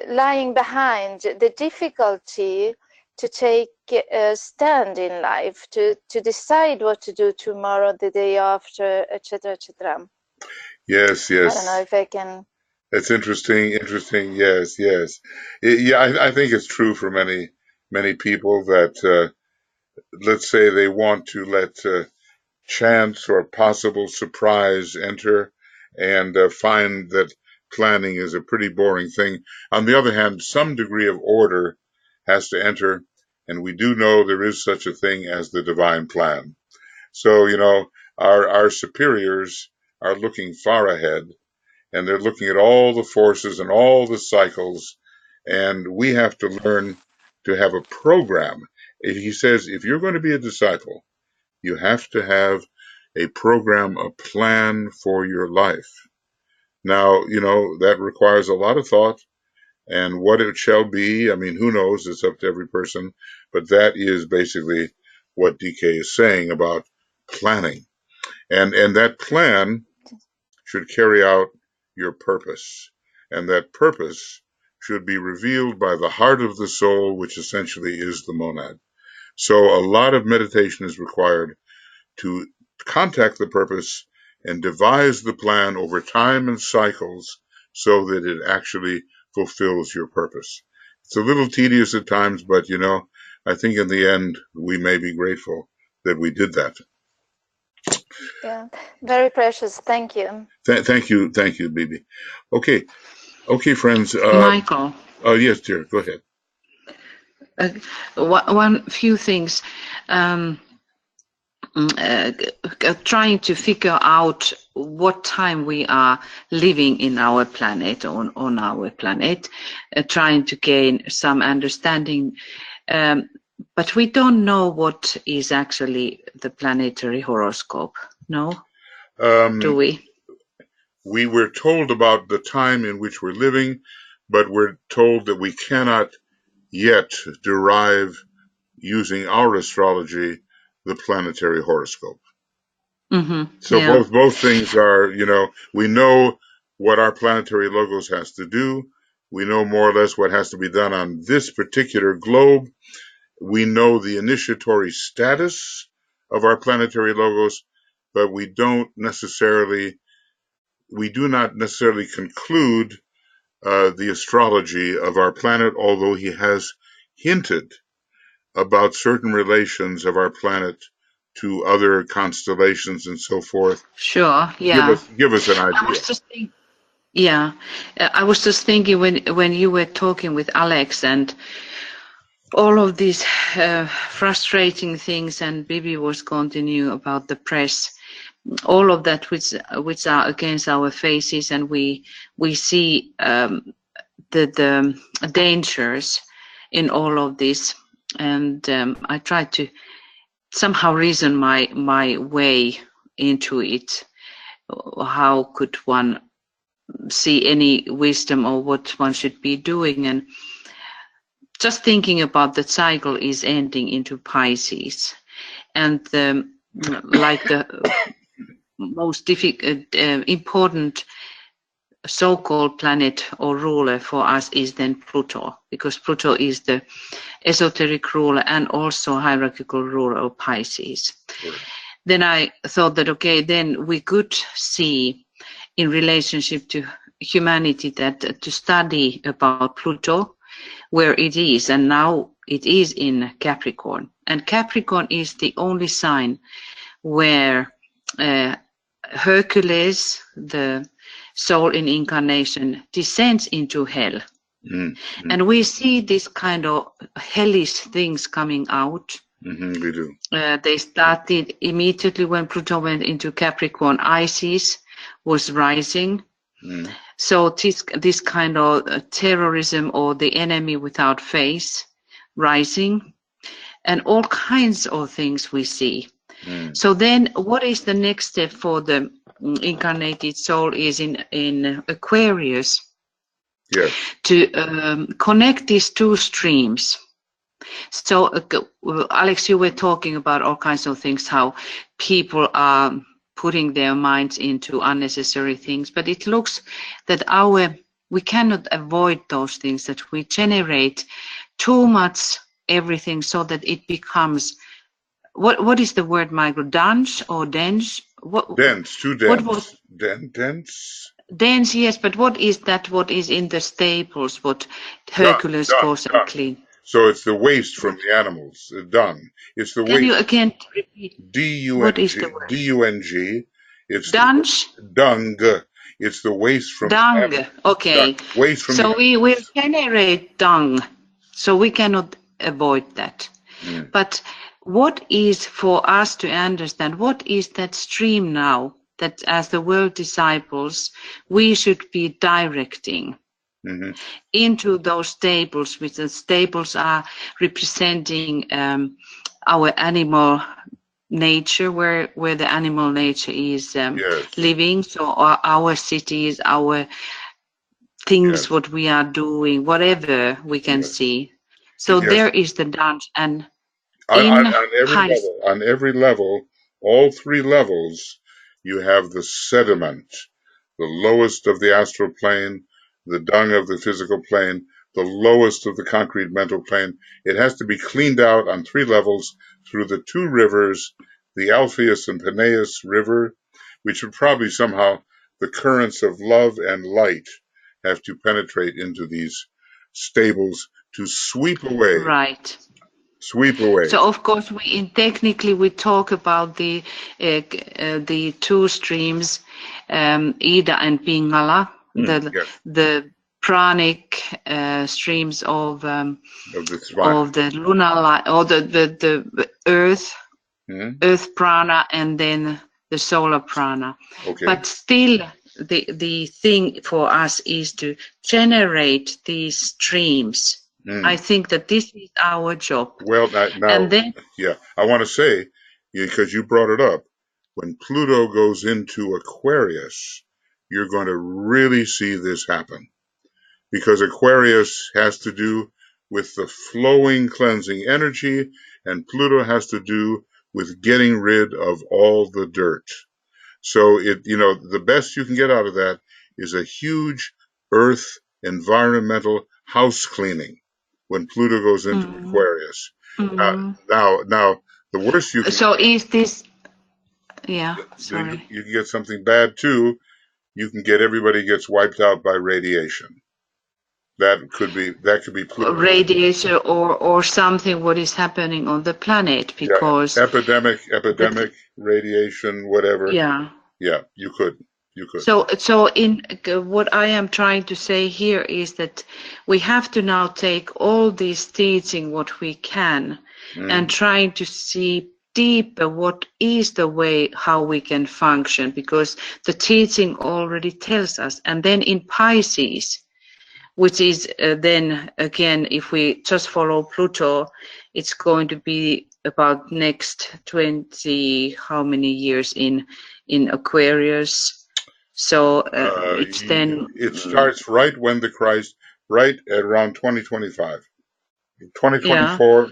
lying behind the difficulty to take a stand in life, to decide what to do tomorrow, the day after, etc., etc. Yes. I don't know if I can. It's interesting. Yes. I think it's true for many people that let's say they want to let chance or possible surprise enter and find that planning is a pretty boring thing. On the other hand, some degree of order has to enter, and we do know there is such a thing as the divine plan. So, our superiors are looking far ahead, and they're looking at all the forces and all the cycles, and we have to learn to have a program. He says, if you're going to be a disciple, you have to have a program, a plan for your life. Now, that requires a lot of thought, and what it shall be, I mean, who knows? It's up to every person, but that is basically what DK is saying about planning. And that plan should carry out your purpose. And that purpose should be revealed by the heart of the soul, which essentially is the monad. So a lot of meditation is required to contact the purpose and devise the plan over time and cycles so that it actually fulfills your purpose. It's a little tedious at times, but I think in the end we may be grateful that we did that. Yeah, very precious. Thank you. Thank you, Bibi. Okay, friends. Michael. Oh yes, dear. Go ahead. One few things. Trying to figure out what time we are living in our planet, on our planet, trying to gain some understanding. But we don't know what is actually the planetary horoscope, no? Do we? We were told about the time in which we're living, but we're told that we cannot yet derive, using our astrology, the planetary horoscope. So yeah. both things are, we know what our planetary logos has to do. We know more or less what has to be done on this particular globe. We know the initiatory status of our planetary logos, but we do not necessarily conclude the astrology of our planet, although he has hinted about certain relations of our planet to other constellations and so forth. Sure, yeah. Give us an idea. I was just thinking when you were talking with Alex and all of these frustrating things, and Bibi was continuing about the press, all of that which are against our faces, and we see the dangers in all of this. And I try to somehow reason my way into it. How could one see any wisdom or what one should be doing? And just thinking about the cycle is ending into Pisces, and the most important so-called planet or ruler for us is then Pluto, because Pluto is the esoteric ruler and also hierarchical ruler of Pisces. Sure. Then I thought that, okay, then we could see in relationship to humanity that to study about Pluto, where it is, and now it is in Capricorn. And Capricorn is the only sign where Hercules, the soul in incarnation, descends into hell. Mm-hmm. And we see this kind of hellish things coming out. Mm-hmm, we do. They started immediately when Pluto went into Capricorn. Isis was rising. Mm. So this kind of terrorism, or the enemy without face, rising, and all kinds of things we see. Mm. So then what is the next step for the incarnated soul is in Aquarius. Yes. To connect these two streams. So Alex, you were talking about all kinds of things, how people are putting their minds into unnecessary things, but it looks that we cannot avoid those things, that we generate too much everything so that it becomes, what is the word, Michael? Dense or dense? Dense, too dense. What was dense? Dense, yes, but what is that? What is in the staples? What Hercules goes and clean? So it's the waste from the animals, the dung. It's the waste. Can you again repeat? What is the word? D-U-N-G. It's Dunge? dung. It's the waste from dung. the Okay. dung. Waste from so the we will generate dung. So we cannot avoid that. Mm. But what is for us to understand, what is that stream now that as the world disciples, we should be directing into those stables, which the stables are representing our animal nature, where the animal nature is living. So our cities, our things, what we are doing, whatever we can see. So there is the dance, and on every level, all three levels, you have the sediment, the lowest of the astral plane, the dung of the physical plane, the lowest of the concrete mental plane. It has to be cleaned out on three levels through the two rivers, the Alpheus and Peneus River, which would probably somehow the currents of love and light have to penetrate into these stables to sweep away. Right. Sweep away. So of course, technically we talk about the two streams, Ida and Pingala, the pranic streams of the lunar light, or the earth, earth prana, and then the solar prana. Okay. But still, the thing for us is to generate these streams. I think that this is our job. Well, now I want to say, because you brought it up, when Pluto goes into Aquarius, you're going to really see this happen. Because Aquarius has to do with the flowing, cleansing energy, and Pluto has to do with getting rid of all the dirt. So the best you can get out of that is a huge earth environmental house cleaning when Pluto goes into Aquarius. Now, the worst you can... So is this... Yeah, sorry. You can get something bad, too. You can get everybody gets wiped out by radiation. That could be Pluto. Radiation or something what is happening on the planet, because... Epidemic, radiation, whatever. Yeah. Yeah, you could. So in what I am trying to say here is that we have to now take all this teaching what we can and trying to see deeper what is the way how we can function, because the teaching already tells us. And then in Pisces, which is then again, if we just follow Pluto, it's going to be about next 20 how many years in Aquarius. So it's then... It starts right when the Christ, right at around 2025. 2024,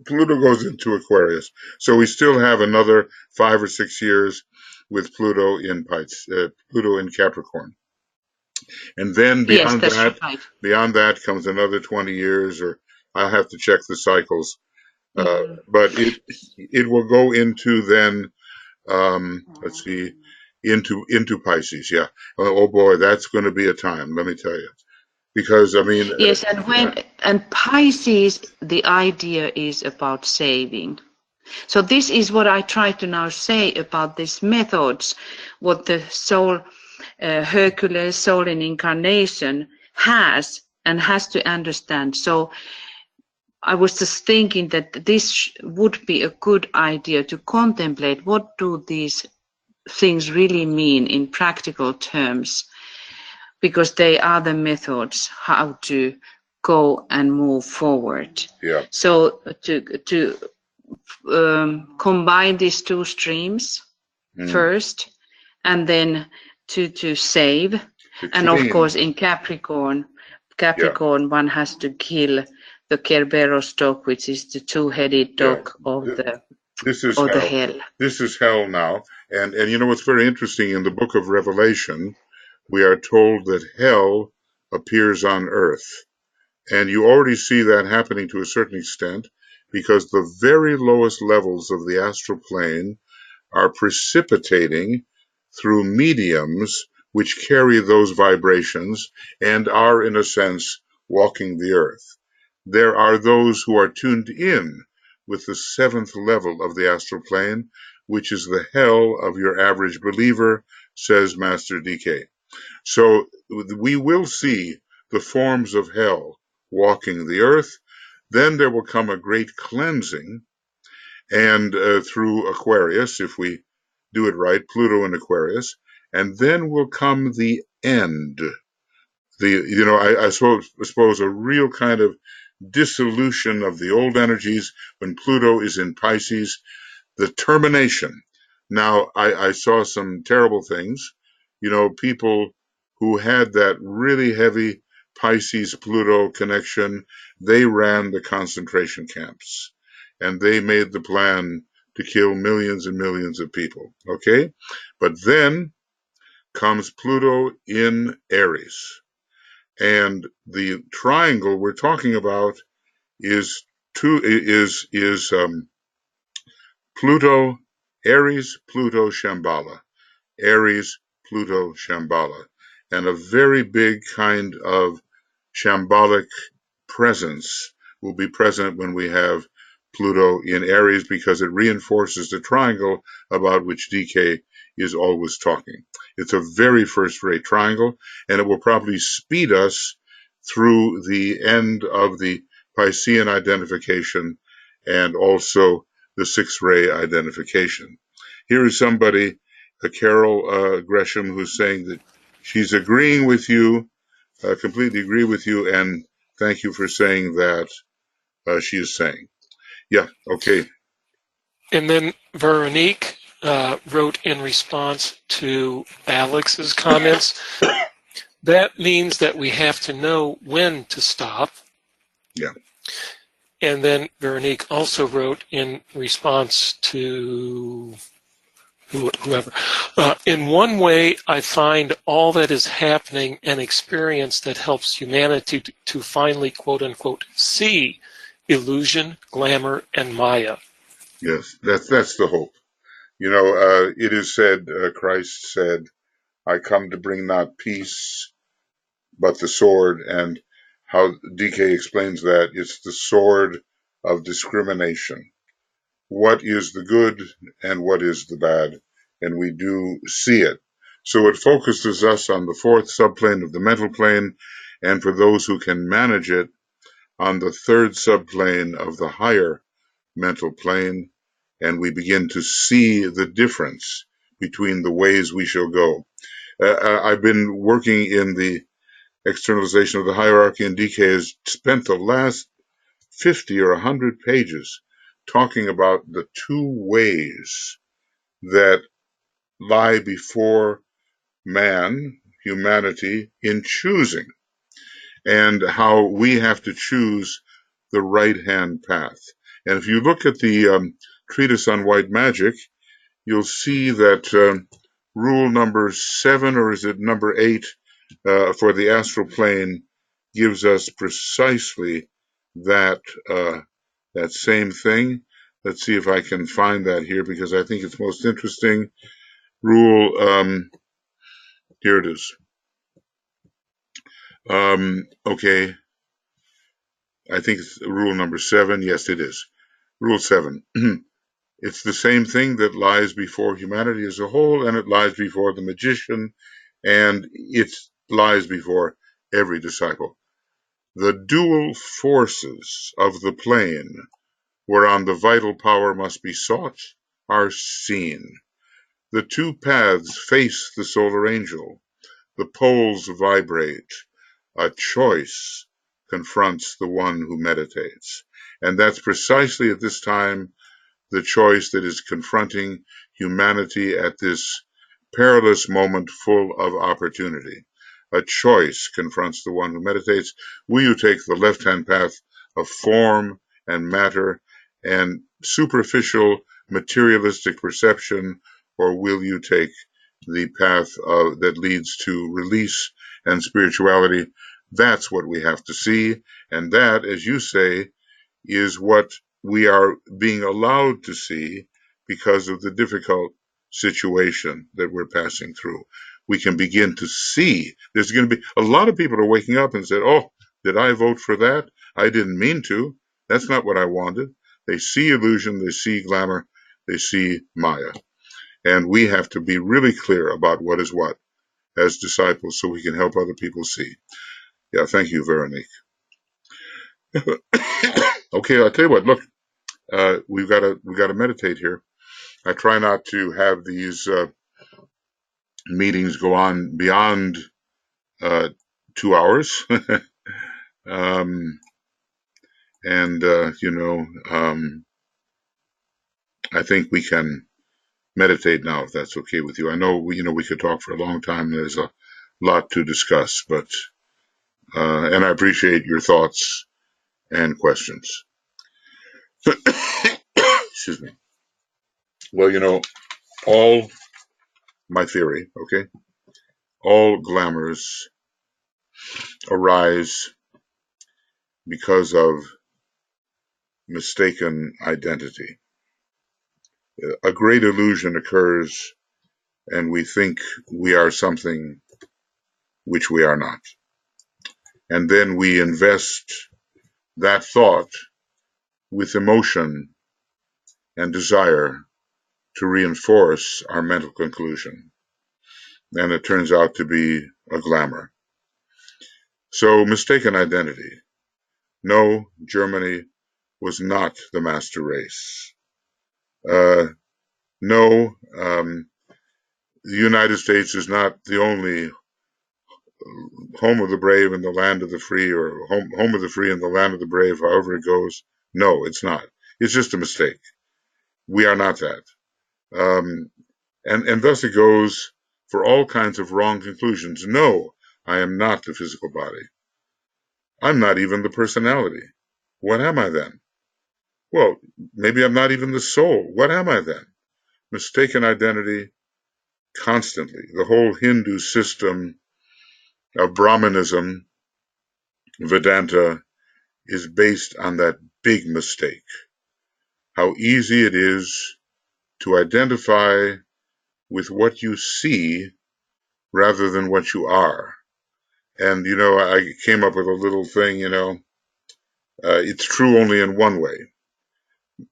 Pluto goes into Aquarius. So we still have another 5 or 6 years with Pluto in Capricorn. And then beyond that comes another 20 years, or I'll have to check the cycles. But it will go into then, let's see, into Pisces, yeah. Oh boy, that's going to be a time, let me tell you. Because, I mean... Yes, and Pisces, the idea is about saving. So this is what I try to now say about these methods, what the soul, Hercules, soul in incarnation, has and has to understand. So I was just thinking that this would be a good idea to contemplate what do these things really mean in practical terms, because they are the methods how to go and move forward. Yeah. So to combine these two streams first, and then to save, and of course in Capricorn, one has to kill the Kerberos dog, which is the two-headed dog of the hell. This is hell now. And you know what's very interesting, in the book of Revelation, we are told that hell appears on earth. And you already see that happening to a certain extent, because the very lowest levels of the astral plane are precipitating through mediums which carry those vibrations and are, in a sense, walking the earth. there are those who are tuned in with the 7th level of the astral plane, which is the hell of your average believer, says Master DK. So we will see the forms of hell walking the earth. Then there will come a great cleansing, and through Aquarius, if we do it right, Pluto in Aquarius, and then will come the end. I suppose a real kind of dissolution of the old energies when Pluto is in Pisces, the termination. Now, I saw some terrible things. People who had that really heavy Pisces-Pluto connection, they ran the concentration camps, and they made the plan to kill millions and millions of people, okay? But then comes Pluto in Aries. And the triangle we're talking about is Pluto, Aries, Pluto, Shambhala. Aries, Pluto, Shambhala. And a very big kind of shambhalic presence will be present when we have Pluto in Aries, because it reinforces the triangle about which DK is always talking. It's a very first-rate triangle, and it will probably speed us through the end of the Piscean identification and also the 6th-ray identification. Here is somebody, Carol Gresham, who's saying that she's agreeing with you, completely agree with you, and thank you for saying that. She is saying. Yeah, okay. And then Veronique wrote in response to Alex's comments, that means that we have to know when to stop. Yeah. And then Veronique also wrote in response to whoever, in one way, I find all that is happening an experience that helps humanity to finally, quote unquote, see illusion, glamour, and Maya. Yes, that's the hope. It is said, Christ said, I come to bring not peace, but the sword. And how DK explains that, it's the sword of discrimination. What is the good and what is the bad? And we do see it. So it focuses us on the 4th subplane of the mental plane, and for those who can manage it, on the 3rd subplane of the higher mental plane, and we begin to see the difference between the ways we shall go. I've been working in the externalization of the hierarchy, and DK has spent the last 50 or 100 pages talking about the 2 ways that lie before man, humanity, in choosing, and how we have to choose the right-hand path. And if you look at the treatise on white magic, you'll see that rule number 7, or is it number 8, for the astral plane gives us precisely that same thing. Let's see if I can find that here, because I think it's most interesting. Rule, here it is. Okay. I think it's rule number 7. Yes, it is. Rule 7. It's the same thing that lies before humanity as a whole, and it lies before the magician, and it lies before every disciple. The dual forces of the plane, whereon the vital power must be sought, are seen. The 2 paths face the solar angel. The poles vibrate. A choice confronts the one who meditates. And that's precisely at this time the choice that is confronting humanity at this perilous moment full of opportunity. A choice confronts the one who meditates. Will you take the left-hand path of form and matter and superficial materialistic perception, or will you take the path that leads to release and spirituality? That's what we have to see, and that, as you say, is what we are being allowed to see because of the difficult situation that we're passing through. We can begin to see. There's going to be a lot of people are waking up and said, oh, did I vote for that? I didn't mean to. That's not what I wanted. They see illusion, they see glamour, they see Maya. And we have to be really clear about what is what as disciples so we can help other people see. Yeah, thank you, Veronique. Okay, I'll tell you what, look, we've got to meditate here. I try not to have these meetings go on beyond 2 hours. And I think we can meditate now, if that's okay with you. I know we could talk for a long time. There's a lot to discuss, but and I appreciate your thoughts and questions. Excuse me. Well, all my theory, okay, all glamours arise because of mistaken identity. A great illusion occurs and we think we are something which we are not. And then we invest that thought with emotion and desire to reinforce our mental conclusion. And it turns out to be a glamour. So, mistaken identity. No, Germany was not the master race. No, the United States is not the only home of the brave and the land of the free, or home of the free and the land of the brave, however it goes. No, it's not. It's just a mistake. We are not that. And thus it goes for all kinds of wrong conclusions. No, I am not the physical body. I'm not even the personality. What am I then? Well, maybe I'm not even the soul. What am I then? Mistaken identity constantly. The whole Hindu system of Brahmanism, Vedanta, is based on that big mistake. How easy it is to identify with what you see rather than what you are. And, I came up with a little thing, it's true only in one way,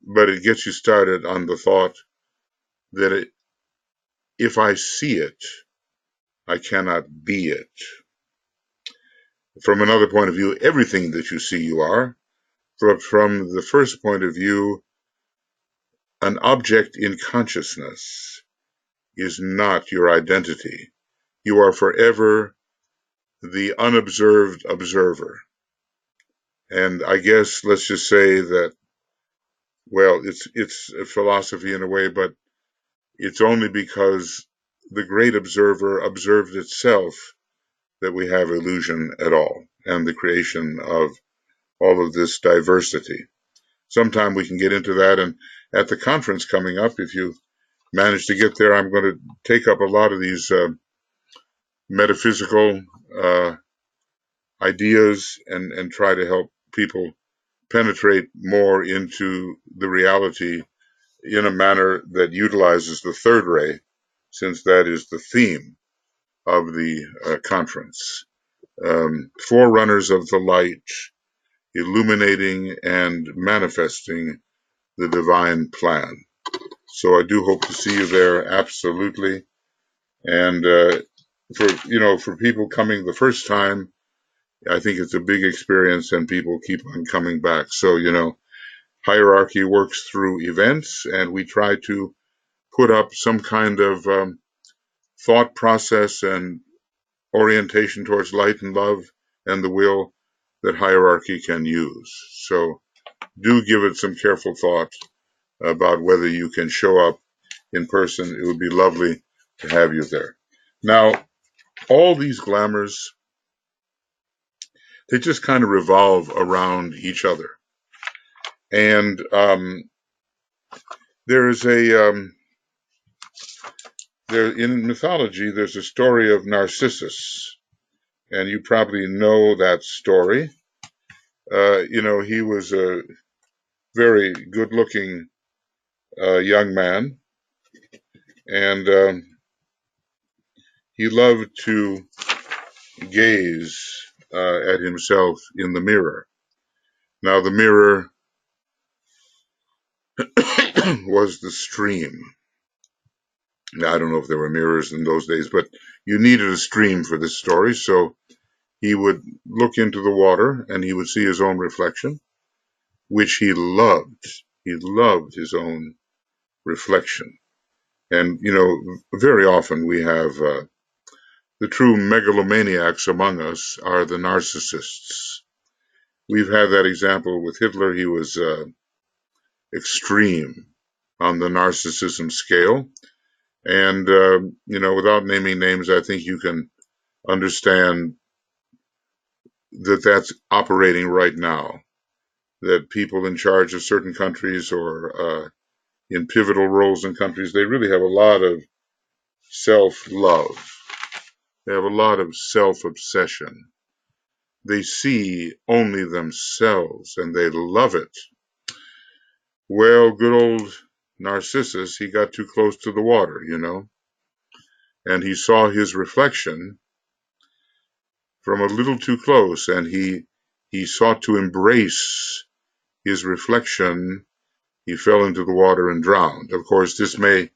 but it gets you started on the thought that if I see it, I cannot be it. From another point of view, everything that you see you are. From the first point of view, an object in consciousness is not your identity. You are forever the unobserved observer. And I guess let's just say that, well, it's a philosophy in a way, but it's only because the great observer observed itself that we have illusion at all, and the creation of all of this diversity. Sometime we can get into that, and at the conference coming up, if you manage to get there, I'm going to take up a lot of these metaphysical ideas and try to help people penetrate more into the reality in a manner that utilizes the third ray, since that is the theme of the conference. Forerunners of the light, illuminating and manifesting the divine plan. So I do hope to see you there, absolutely. And for people coming the first time, I think it's a big experience, and people keep on coming back. So hierarchy works through events, and we try to put up some kind of thought process and orientation towards light and love and the will that hierarchy can use. So do give it some careful thought about whether you can show up in person. It would be lovely to have you there. Now, all these glamours, they just kind of revolve around each other. And there in mythology, there's a story of Narcissus, and you probably know that story. He was a very good-looking young man, and he loved to gaze at himself in the mirror. Now the mirror was the stream. Now, I don't know if there were mirrors in those days, but you needed a stream for this story. So he would look into the water and he would see his own reflection, which he loved. He loved his own reflection. And, very often we have the true megalomaniacs among us are the narcissists. We've had that example with Hitler. He was extreme on the narcissism scale. And, without naming names, I think you can understand that that's operating right now. That people in charge of certain countries or in pivotal roles in countries, they really have a lot of self-love. They have a lot of self-obsession. They see only themselves and they love it. Well, good old Narcissus, he got too close to the water, and he saw his reflection from a little too close, and he sought to embrace his reflection. He fell into the water and drowned. Of course, this may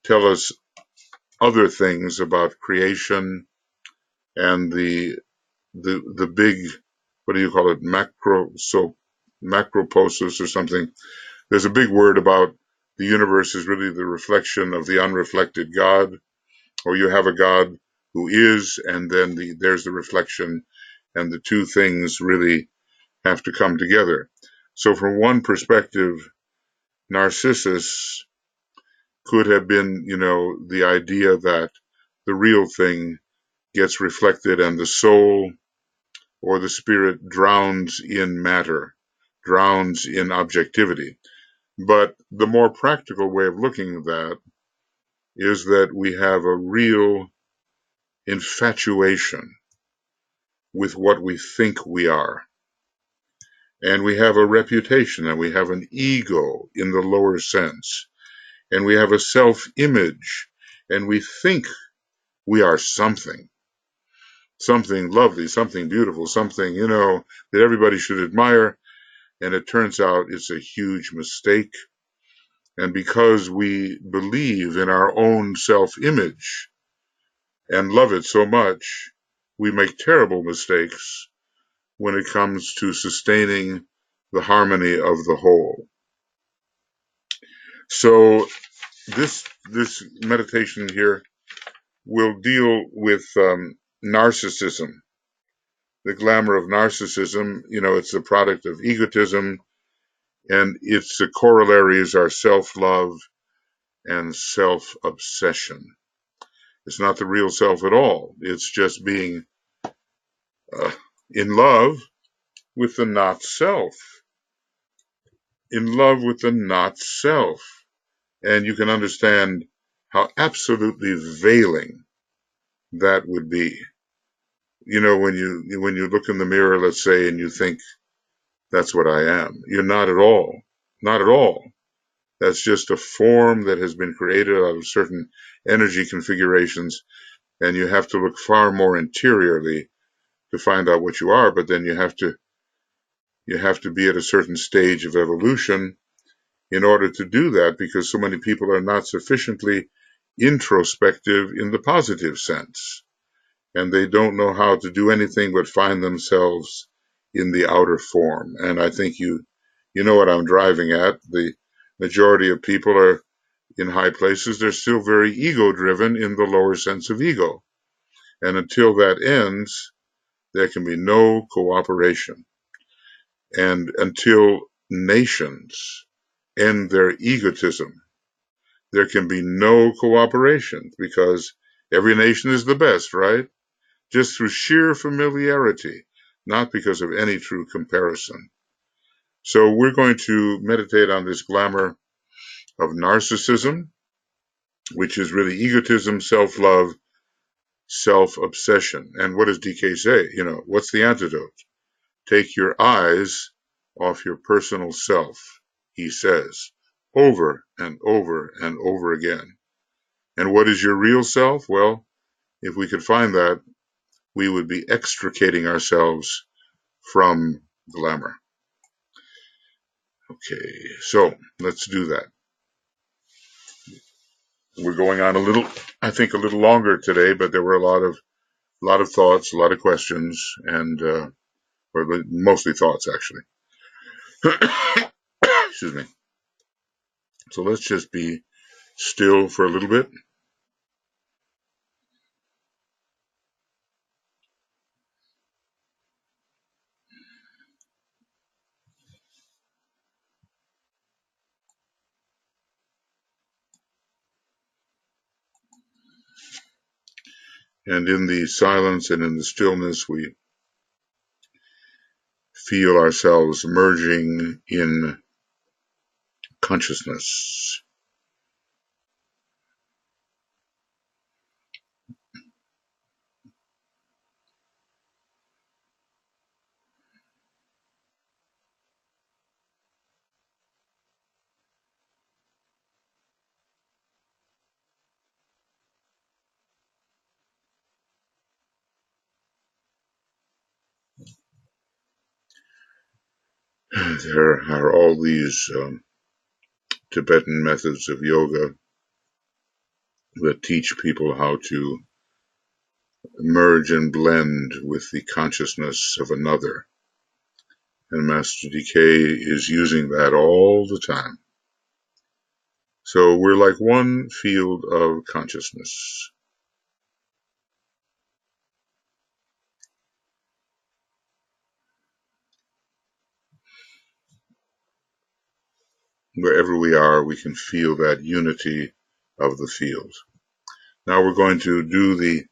tell us other things about creation and the big, what do you call it, macroposis or something. There's a big word about the universe is really the reflection of the unreflected God, or you have a God who is, and then there's the reflection, and the two things really have to come together. So from one perspective, Narcissus could have been, the idea that the real thing gets reflected and the soul or the spirit drowns in matter, drowns in objectivity. But the more practical way of looking at that is that we have a real infatuation with what we think we are. And we have a reputation, and we have an ego in the lower sense, and we have a self-image, and we think we are something lovely, something beautiful, something, that everybody should admire. And it turns out it's a huge mistake. And because we believe in our own self-image and love it so much, we make terrible mistakes when it comes to sustaining the harmony of the whole. So this meditation here will deal with narcissism. The glamour of narcissism, it's the product of egotism, and its corollaries are self-love and self-obsession. It's not the real self at all. It's just being in love with the not self. In love with the not self. And you can understand how absolutely veiling that would be. When you look in the mirror, let's say, and you think, that's what I am. You're not at all. Not at all. That's just a form that has been created out of certain energy configurations, and you have to look far more interiorly to find out what you are, but then you have to be at a certain stage of evolution in order to do that, because so many people are not sufficiently introspective in the positive sense, and they don't know how to do anything but find themselves in the outer form. And I think you know what I'm driving at. The majority of people are in high places. They're still very ego-driven in the lower sense of ego. And until that ends, there can be no cooperation. And until nations end their egotism, there can be no cooperation, because every nation is the best, right? Just through sheer familiarity, not because of any true comparison. So we're going to meditate on this glamour of narcissism, which is really egotism, self-love, self-obsession. And what does DK say? What's the antidote? Take your eyes off your personal self, he says, over and over and over again. And what is your real self? Well, if we could find that, we would be extricating ourselves from glamour. Okay, so let's do that. We're going on I think a little longer today, but there were a lot of thoughts, a lot of questions, and or mostly thoughts actually. Excuse me. So let's just be still for a little bit. And in the silence and in the stillness, we feel ourselves merging in consciousness. There are all these Tibetan methods of yoga that teach people how to merge and blend with the consciousness of another. And Master DK is using that all the time. So we're like one field of consciousness. Wherever we are, we can feel that unity of the field. Now we're going to do the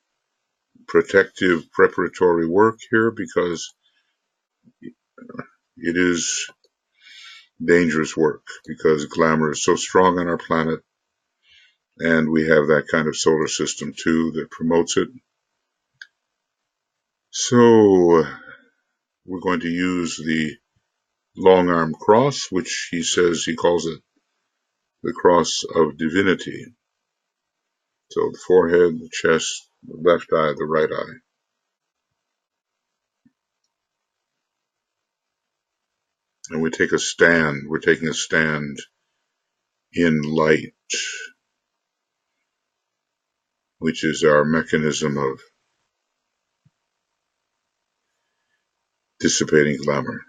protective preparatory work here because it is dangerous work, because glamour is so strong on our planet, and we have that kind of solar system too that promotes it. So we're going to use the long arm cross, which he says he calls it the cross of divinity. So the forehead, the chest, the left eye, the right eye. And we take a stand. We're taking a stand in light, which is our mechanism of dissipating glamour.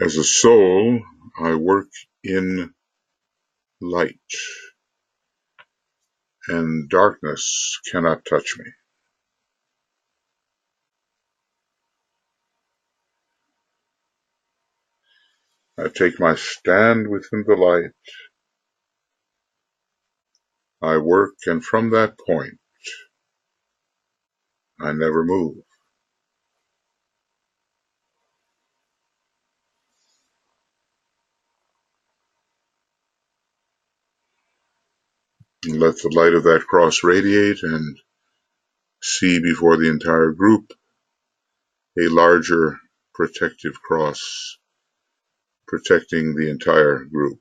As a soul, I work in light, and darkness cannot touch me. I take my stand within the light. I work, and from that point, I never move. And let the light of that cross radiate and see before the entire group a larger protective cross protecting the entire group.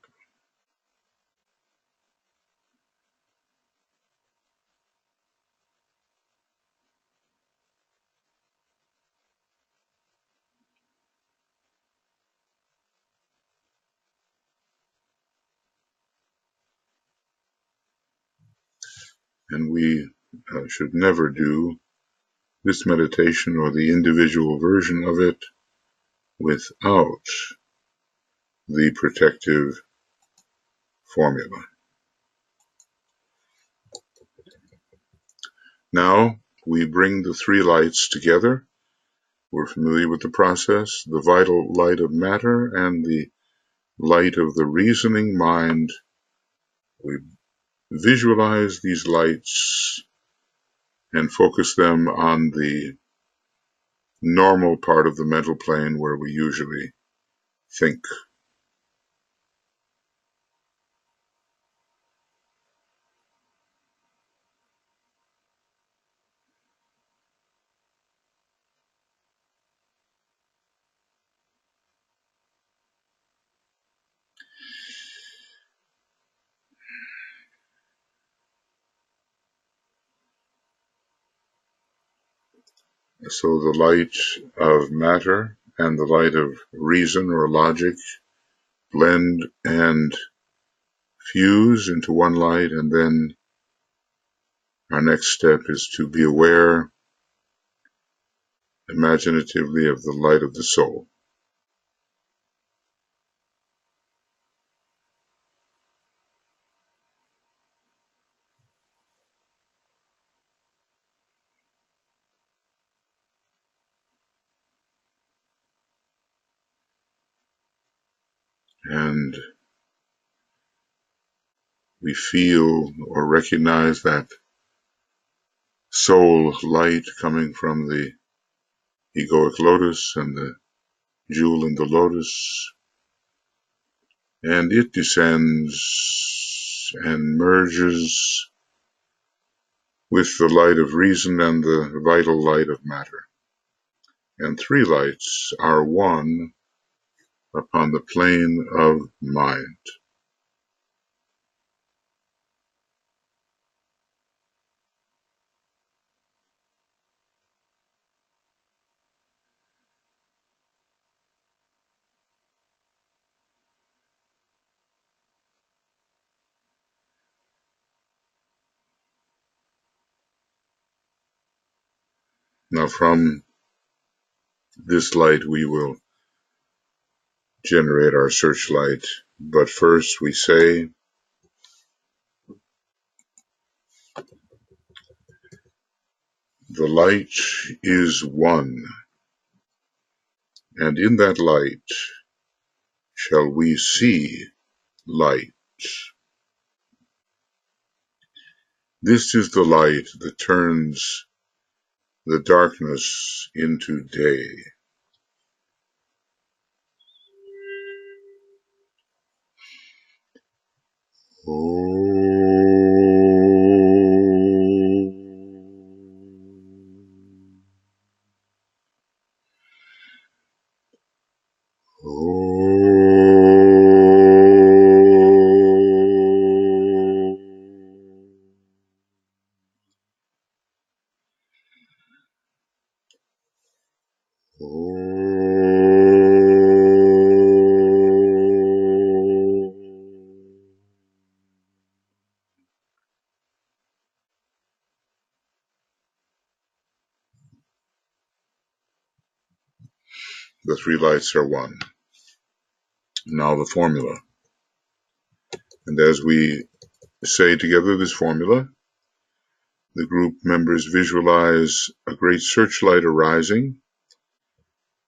And we should never do this meditation or the individual version of it without the protective formula. Now we bring the three lights together. We're familiar with the process: the vital light of matter and the light of the reasoning mind. We visualize these lights and focus them on the normal part of the mental plane where we usually think. So the light of matter and the light of reason or logic blend and fuse into one light, and then our next step is to be aware imaginatively of the light of the soul. And we feel or recognize that soul light coming from the egoic lotus and the jewel in the lotus, and it descends and merges with the light of reason and the vital light of matter. And three lights are one upon the plane of mind. Now from this light we will generate our searchlight, but first we say, the light is one, and in that light shall we see light. This is the light that turns the darkness into day. The three lights are one. Now the formula. And as we say together this formula, the group members visualize a great searchlight arising,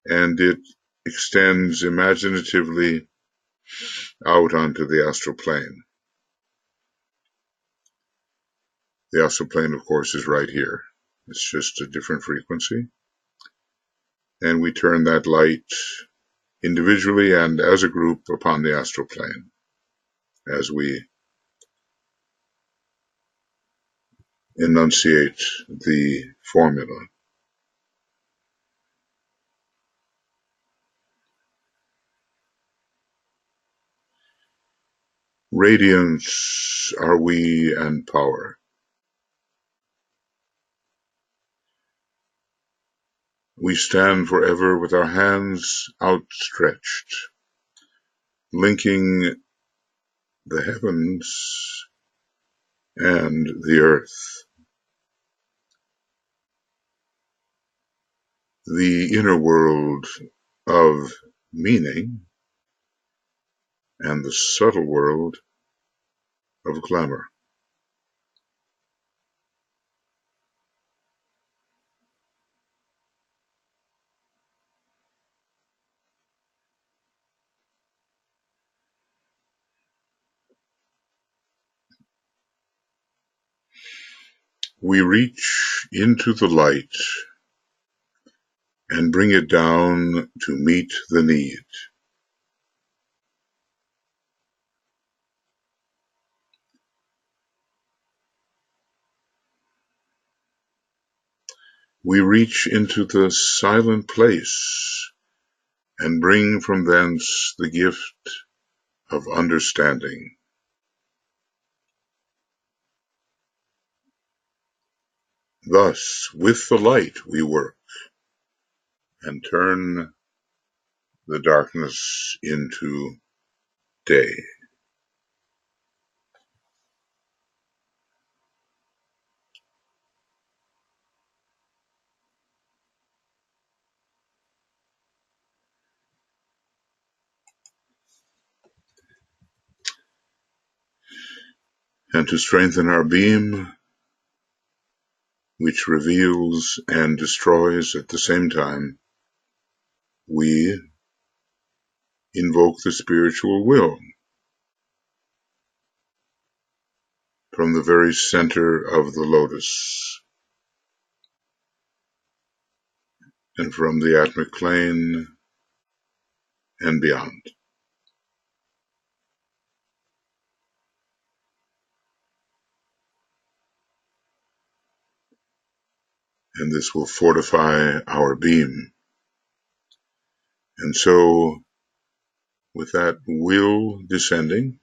and it extends imaginatively out onto the astral plane. The astral plane, of course, is right here. It's just a different frequency. And we turn that light individually and as a group upon the astral plane as we enunciate the formula. Radiance are we and power. We stand forever with our hands outstretched, linking the heavens and the earth. The inner world of meaning and the subtle world of glamour. We reach into the light and bring it down to meet the need. We reach into the silent place and bring from thence the gift of understanding. Thus, with the light we work, and turn the darkness into day. And to strengthen our beam, which reveals and destroys at the same time, we invoke the spiritual will from the very center of the lotus and from the atmic plane and beyond. And this will fortify our beam. And so, with that will descending,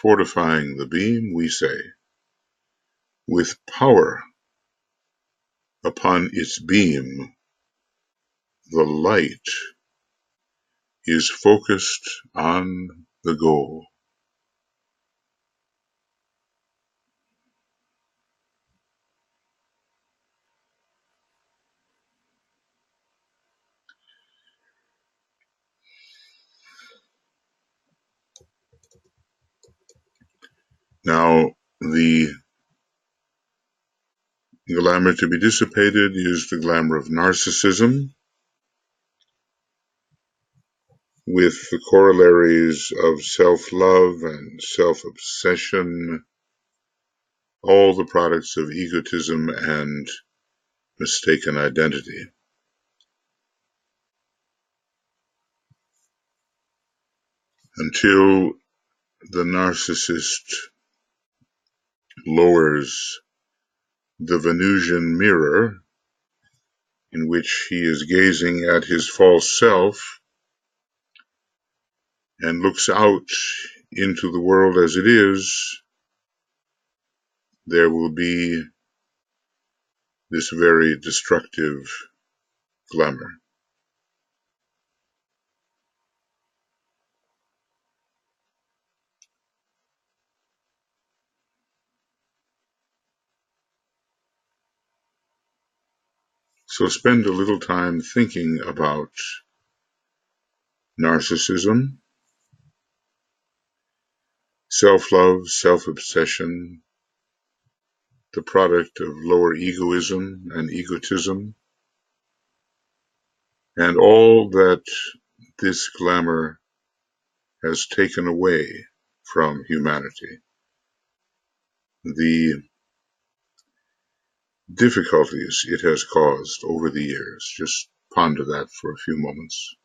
fortifying the beam, we say, with power upon its beam, the light is focused on the goal. Now, the glamour to be dissipated is the glamour of narcissism, with the corollaries of self-love and self-obsession, all the products of egotism and mistaken identity. Until the narcissist lowers the Venusian mirror in which he is gazing at his false self and looks out into the world as it is, there will be this very destructive glamour. So spend a little time thinking about narcissism, self-love, self-obsession, the product of lower egoism and egotism, and all that this glamour has taken away from humanity. The difficulties it has caused over the years. Just ponder that for a few moments.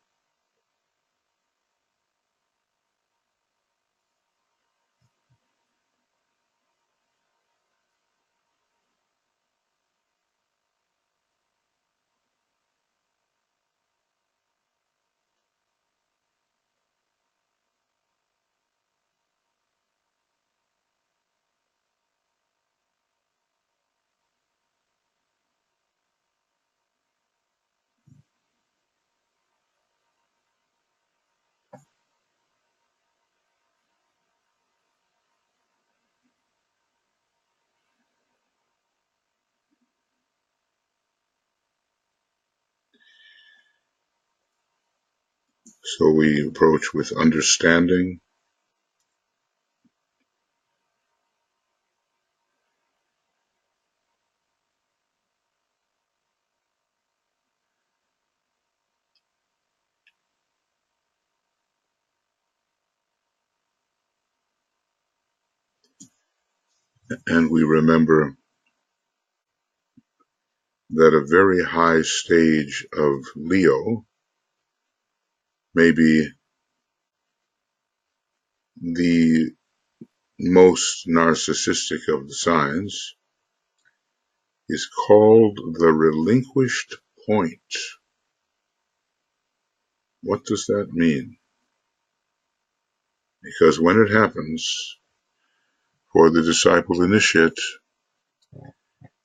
So we approach with understanding, and we remember that a very high stage of Leo may be the most narcissistic of the signs, is called the relinquished point. What does that mean? Because when it happens, for the disciple initiate,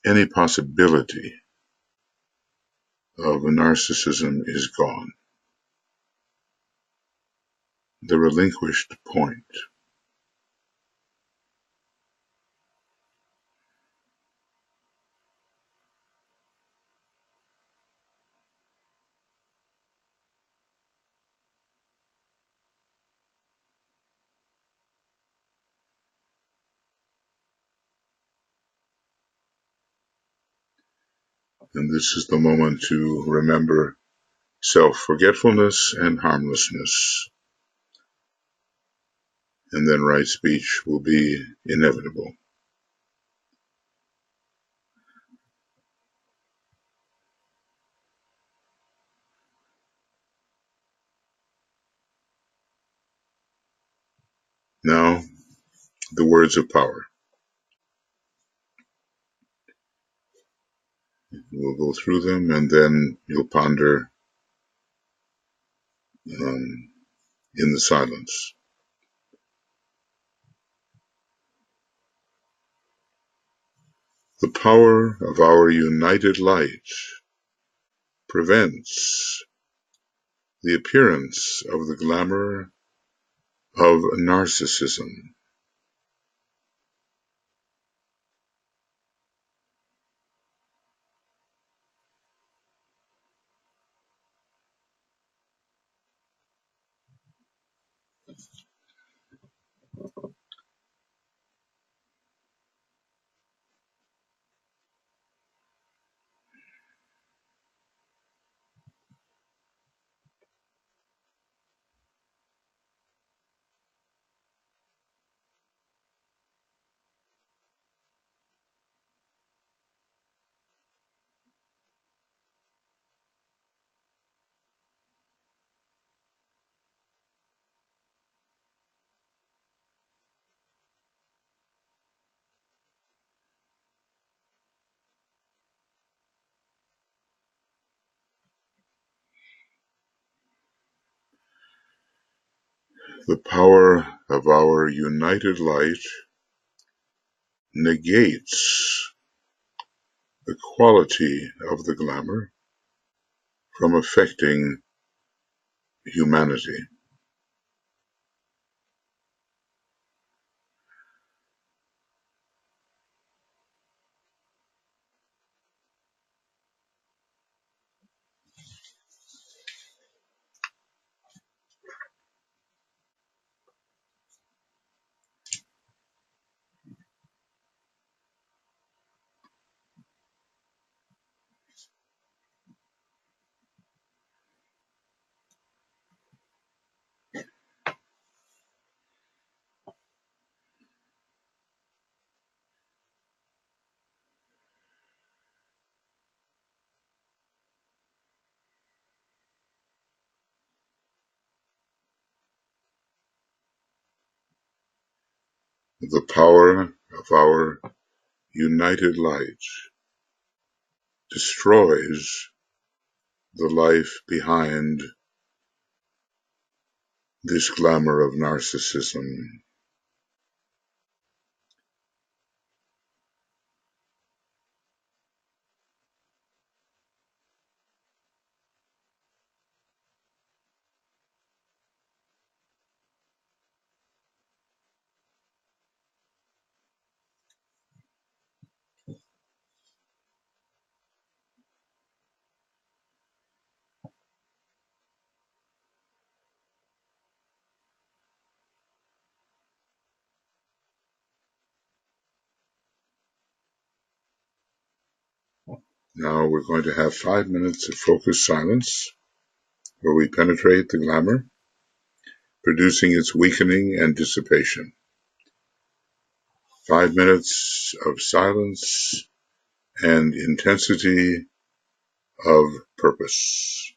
any possibility of narcissism is gone. The relinquished point. And this is the moment to remember self-forgetfulness and harmlessness. And then right speech will be inevitable. Now, the words of power. We'll go through them and then you'll ponder in the silence. The power of our united light prevents the appearance of the glamour of narcissism. The power of our united light negates the quality of the glamour from affecting humanity. The power of our united light destroys the life behind this glamour of narcissism. Now we're going to have 5 minutes of focused silence where we penetrate the glamour, producing its weakening and dissipation. 5 minutes of silence and intensity of purpose.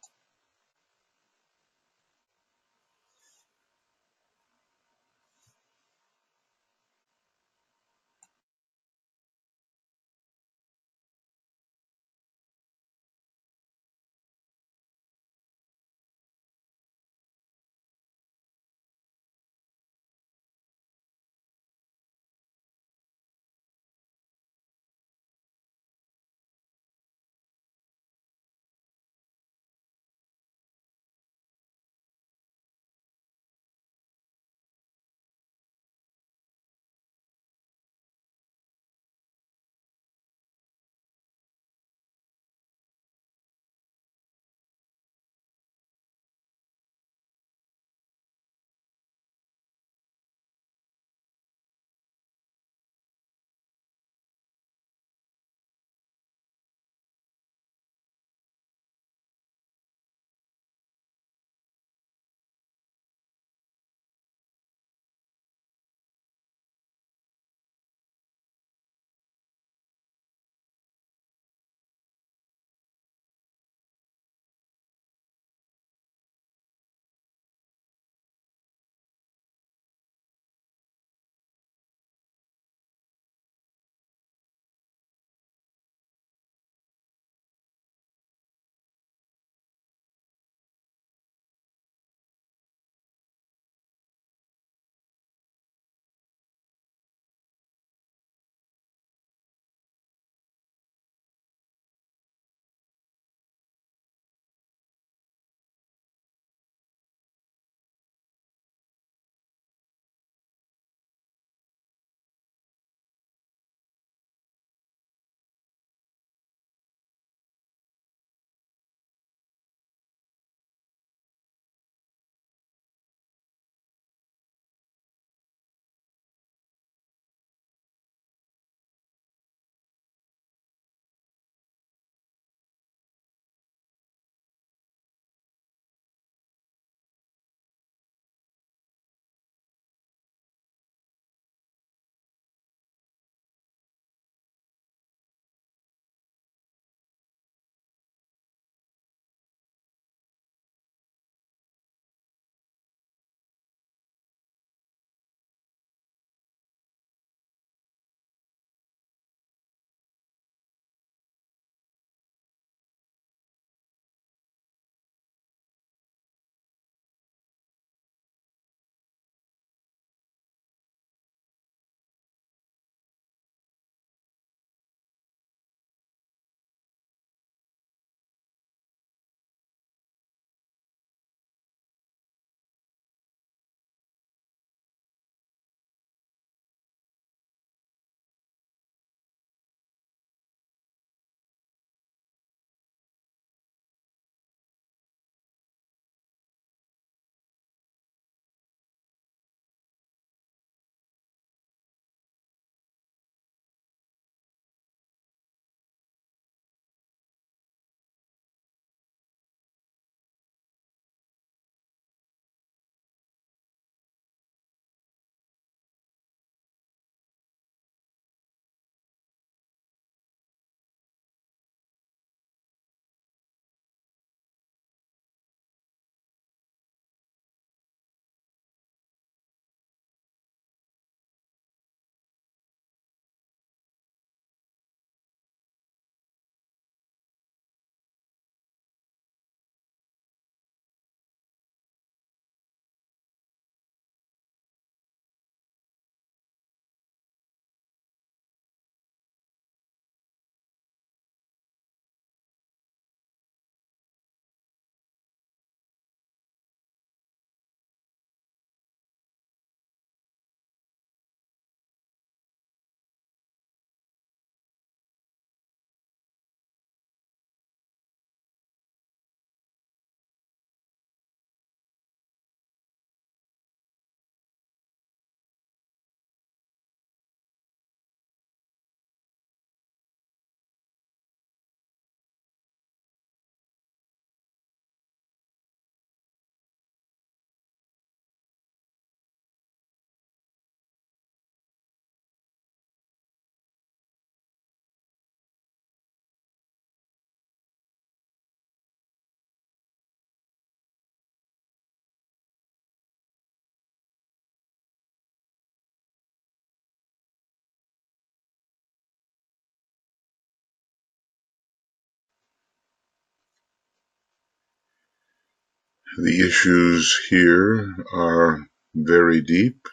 The issues here are very deep.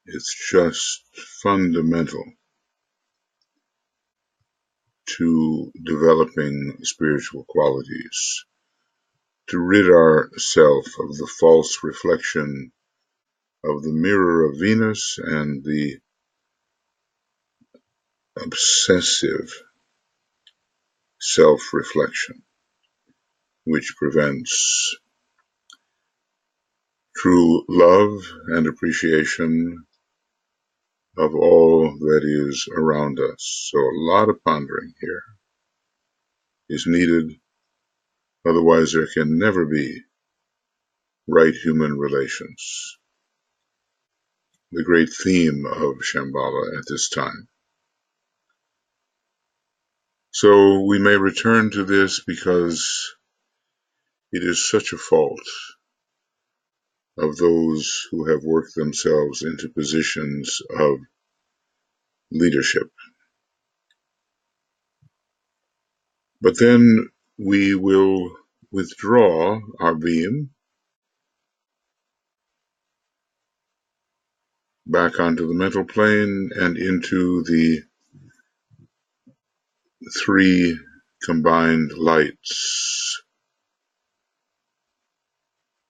It's just fundamental to developing spiritual qualities, to rid ourselves of the false reflection of the mirror of Venus and the obsessive self-reflection, which prevents true love and appreciation of all that is around us. So a lot of pondering here is needed. Otherwise, there can never be right human relations, the great theme of Shambhala at this time. So we may return to this because it is such a fault of those who have worked themselves into positions of leadership. But then we will withdraw our beam back onto the mental plane and into the three combined lights.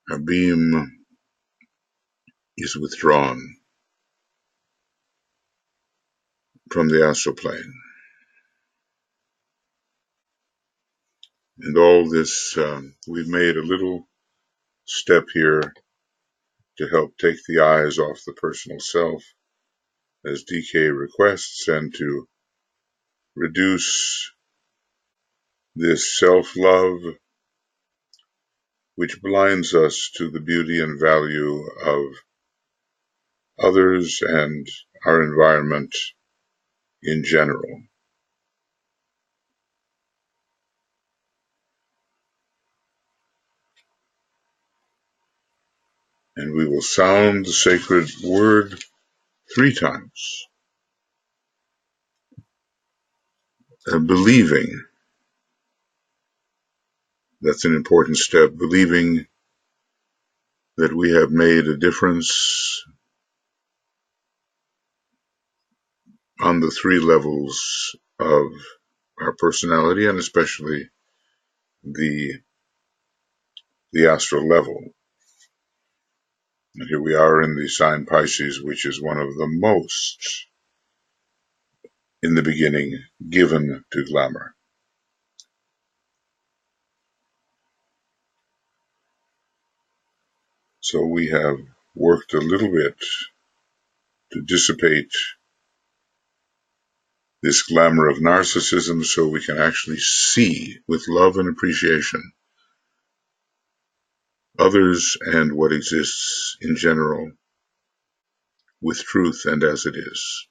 Our beam is withdrawn from the astral plane. And all this, we've made a little step here to help take the eyes off the personal self, as DK requests, and to reduce this self-love which blinds us to the beauty and value of others and our environment in general. And we will sound the sacred word 3 times, believing. That's an important step, believing that we have made a difference on the 3 levels of our personality, and especially the astral level. And here we are in the sign Pisces, which is one of the most, in the beginning, given to glamour. So we have worked a little bit to dissipate this glamour of narcissism so we can actually see with love and appreciation others and what exists in general with truth and as it is.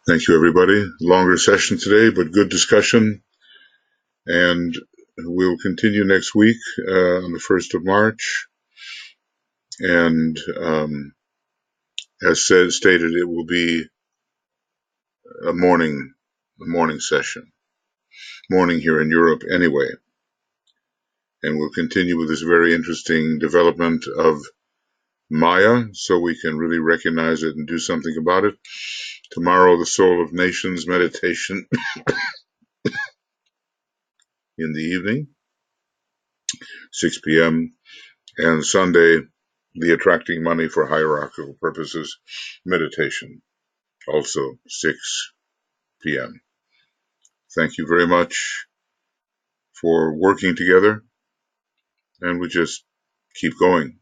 Thank you, everybody. Longer session today, but good discussion. And we'll continue next week on the 1st of March. And as stated, it will be a morning session. Morning here in Europe anyway. And we'll continue with this very interesting development of Maya so we can really recognize it and do something about it. Tomorrow, the Soul of Nations meditation in the evening, 6 p.m. And Sunday, the Attracting Money for Hierarchical Purposes meditation, also 6 p.m. Thank you very much for working together, and we just keep going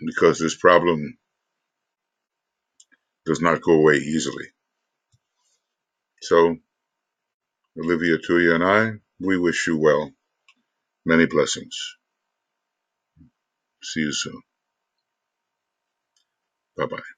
because this problem does not go away easily. So, Olivia, Tuija, and I, we wish you well. Many blessings. See you soon. Bye-bye.